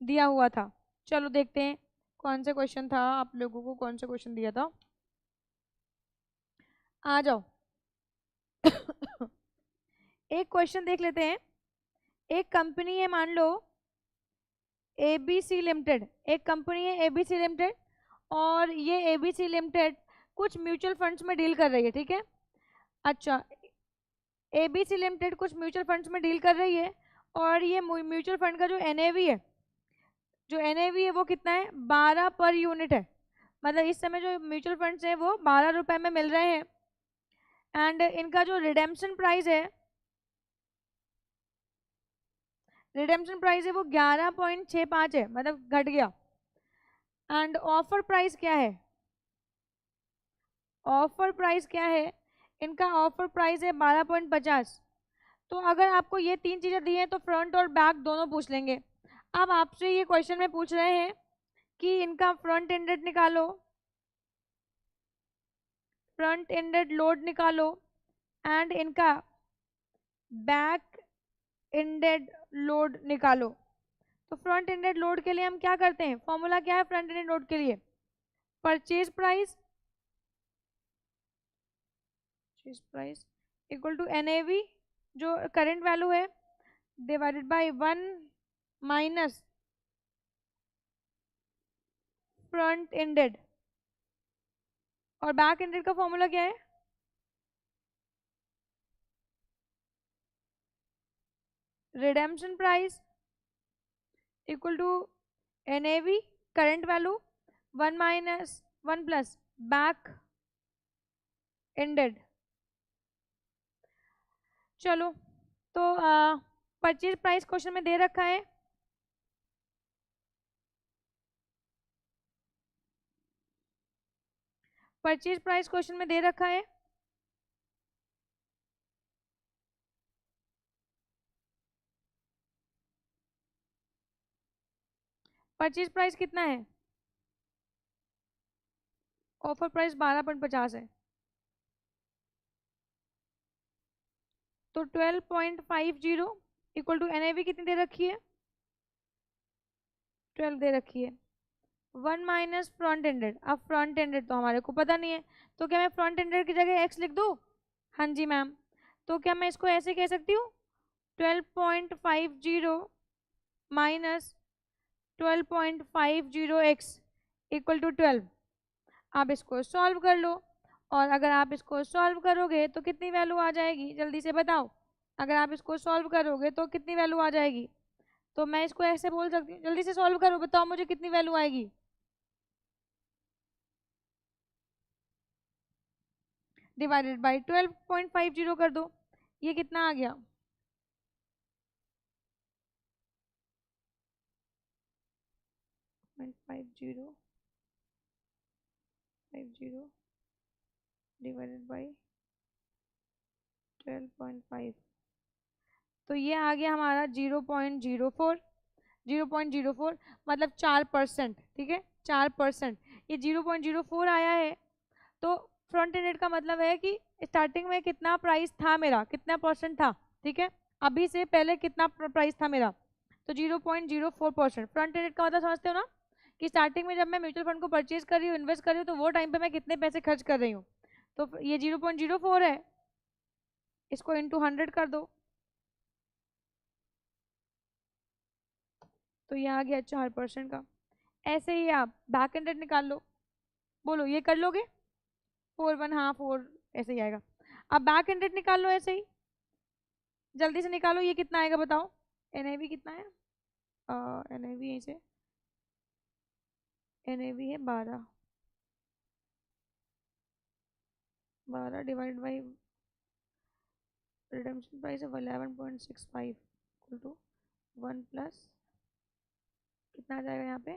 दिया हुआ था। चलो देखते हैं कौन सा क्वेश्चन था, आप लोगों को कौन सा क्वेश्चन दिया था। आ जाओ एक क्वेश्चन देख लेते हैं। एक कंपनी है, मान लो एबीसी लिमिटेड, एक कंपनी है एबीसी लिमिटेड, और ये एबीसी लिमिटेड कुछ म्यूचुअल फंड्स में डील कर रही है, ठीक है। अच्छा, एबीसी लिमिटेड कुछ म्यूचुअल फंड्स में डील कर रही है, और ये म्यूचुअल फंड का जो एनएवी है, जो एनएवी है वो कितना है, 12 पर यूनिट है। मतलब इस समय जो म्यूचुअल फंड्स हैं वो 12 रुपए में मिल रहे हैं, एंड इनका जो रिडेम्पशन प्राइस है, रिडेम्पशन प्राइस है वो 11.65 है, मतलब घट गया। एंड ऑफर प्राइस क्या है, ऑफर प्राइस क्या है, इनका ऑफर प्राइस है 12.50। तो अगर आपको ये तीन चीजें दी हैं तो फ्रंट और बैक दोनों पूछ लेंगे। अब आपसे ये क्वेश्चन में पूछ रहे हैं कि इनका फ्रंट एंडेड निकालो, फ्रंट एंडेड लोड निकालो, एंड इनका बैक एंडेड लोड निकालो। तो फ्रंट एंडेड लोड के लिए हम क्या करते हैं, फॉर्मूला क्या है फ्रंट एंडेड लोड के लिए, purchase price, purchase price equal to NAV जो करंट वैल्यू है divided by 1 minus front ended. और बैक एंडेड का फॉर्मूला क्या है, redemption price equal to NAV current value 1 minus 1 plus back ended. चलो तो परचेज प्राइस क्वेश्चन में दे रखा है, परचेज प्राइस क्वेश्चन में दे रखा है। परचेज प्राइस कितना है? ऑफर प्राइस 12.50 है, तो 12.50 इक्वल टू NAV कितनी दे रखी है? 12 दे रखी है। 1 माइनस फ्रंट एंडेड, अब फ्रंट एंडेड तो हमारे को पता नहीं है, तो क्या मैं फ्रंट एंडेड की जगह x लिख दूँ? हाँ जी मैम। तो क्या मैं इसको ऐसे कह सकती हूँ 12.50 माइनस 12.50x इक्वल टू 12। आप इसको सॉल्व कर लो, और अगर आप इसको सॉल्व करोगे तो कितनी वैल्यू आ जाएगी, जल्दी से बताओ। अगर आप इसको सॉल्व करोगे तो कितनी वैल्यू आ जाएगी? तो मैं इसको ऐसे बोल सकती हूँ, जल्दी से सॉल्व करो, बताओ मुझे कितनी वैल्यू आएगी। डिवाइडेड बाई 12.50 कर दो, ये कितना आ गया? 50 डिवाइडेड बाई 12.5, तो ये आ गया हमारा 0.04। 0.04 मतलब 4%, ठीक है 4%, ये 0.04 आया है। तो फ्रंट एंडेड का मतलब है कि स्टार्टिंग में कितना प्राइस था मेरा, कितना परसेंट था, ठीक है, अभी से पहले कितना प्राइस था मेरा, तो 0.04%। फ्रंट एंडेड का मतलब समझते हो ना, कि स्टार्टिंग में जब मैं म्यूचुअल फंड को परचेज कर रही हूँ, इन्वेस्ट कर रही हूँ, तो वो टाइम पे मैं कितने पैसे खर्च कर रही हूँ, तो ये 0.04 है, इसको इंटू 100 कर दो, तो ये आ गया 4% का। ऐसे ही आप बैक एंडेड निकाल लो, बोलो ये कर लोगे? 4 1 हाँ 4 ऐसे ही आएगा। अब बैक एंडेड निकाल लो ऐसे ही, जल्दी से निकालो, ये कितना आएगा बताओ? NAV कितना है? NAV यहीं से, NAV है 12, 12 डिवाइड बाई रिडेम्पशन प्राइस है 11.65 इक्वल टू 1 प्लस कितना आ जाएगा यहाँ पे?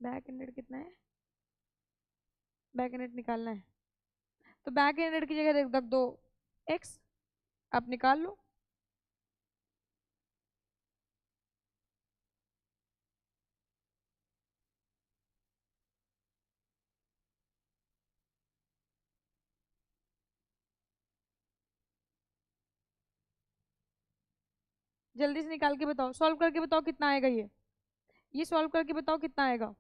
बैक एंडेड कितना है? बैक एंडेड निकालना है, तो बैक एंडेड की जगह रख दो x, आप निकाल लो। जल्दी से निकाल के बताओ, सॉल्व करके बताओ कितना आएगा ये सॉल्व करके बताओ कितना आएगा?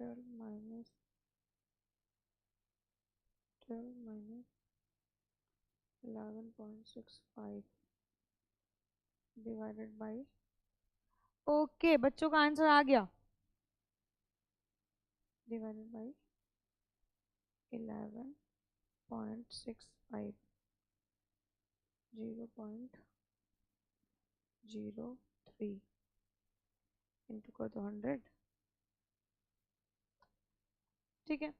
माइनस 11.65 डिवाइडेड बाई, ओके बच्चों का आंसर आ गया, डिवाइडेड बाई 11.65 0.03 इंटू कर दो 100, ठीक है।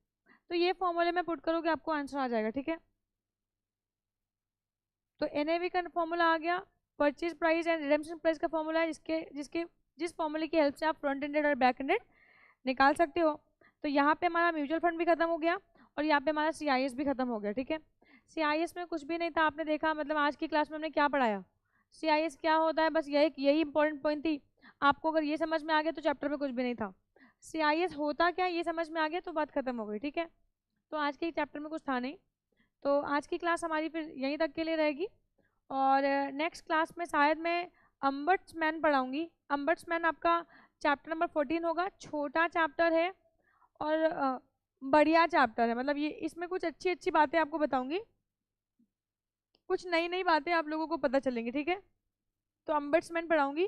तो ये फॉर्मूले में पुट करोगे आपको आंसर आ जाएगा, ठीक है। तो NAV का फॉर्मूला आ गया, purchase price and redemption price का फॉर्मूला है, जिस फॉर्मूले की हेल्प से आप फ्रंट एंडेड और बैक एंडेड निकाल सकते हो। तो यहाँ पे हमारा म्यूचुअल फंड भी खत्म हो गया, और यहाँ पे हमारा CIS भी खत्म हो गया, ठीक है। CIS में कुछ भी नहीं था, आपने देखा, मतलब आज की क्लास में हमने क्या पढ़ाया, CIS क्या होता है, बस यही इंपॉर्टेंट पॉइंट थी। आपको अगर ये समझ में आ गया तो चैप्टर में कुछ भी नहीं था। CIS होता क्या ये समझ में आ गया तो बात खत्म हो गई, ठीक है। तो आज के चैप्टर में कुछ था नहीं, तो आज की क्लास हमारी फिर यहीं तक के लिए रहेगी, और नेक्स्ट क्लास में शायद मैं अम्बट्समैन पढ़ाऊंगी। अम्बट्समैन आपका चैप्टर नंबर 14 होगा, छोटा चैप्टर है और बढ़िया चैप्टर है, मतलब ये इसमें कुछ अच्छी अच्छी बातें आपको बताऊंगी। कुछ नई नई बातें आप लोगों को पता चलेंगी, ठीक है। तो अम्बड्समैन पढ़ाऊंगी,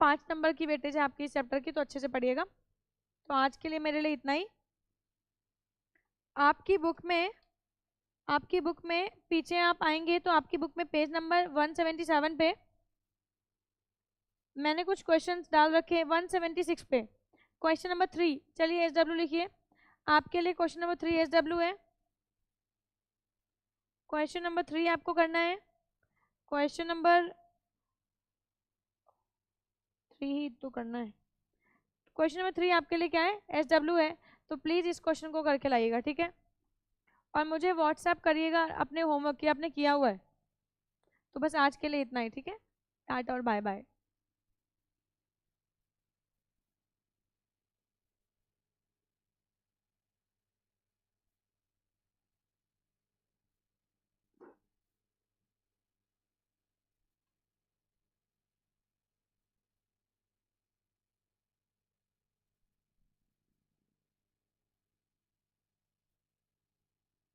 5 नंबर की वेटेज है आपकी इस चैप्टर की, तो अच्छे से पढ़िएगा। तो आज के लिए मेरे लिए इतना ही। आपकी बुक में पीछे आप आएंगे तो आपकी बुक में पेज नंबर 177 पे मैंने कुछ क्वेश्चंस डाल रखे हैं। 176 पे क्वेश्चन नंबर 3, चलिए SW लिखिए। आपके लिए क्वेश्चन नंबर 3 SW है। क्वेश्चन नंबर 3 आपको करना है। क्वेश्चन नंबर 3 ही तो करना है। क्वेश्चन नंबर 3 आपके लिए क्या है, SW है। तो प्लीज इस क्वेश्चन को करके लाइएगा, ठीक है। और मुझे व्हाट्सएप करिएगा अपने होमवर्क की, आपने किया हुआ है। तो बस आज के लिए इतना ही, ठीक है। टाटा और बाय बाय।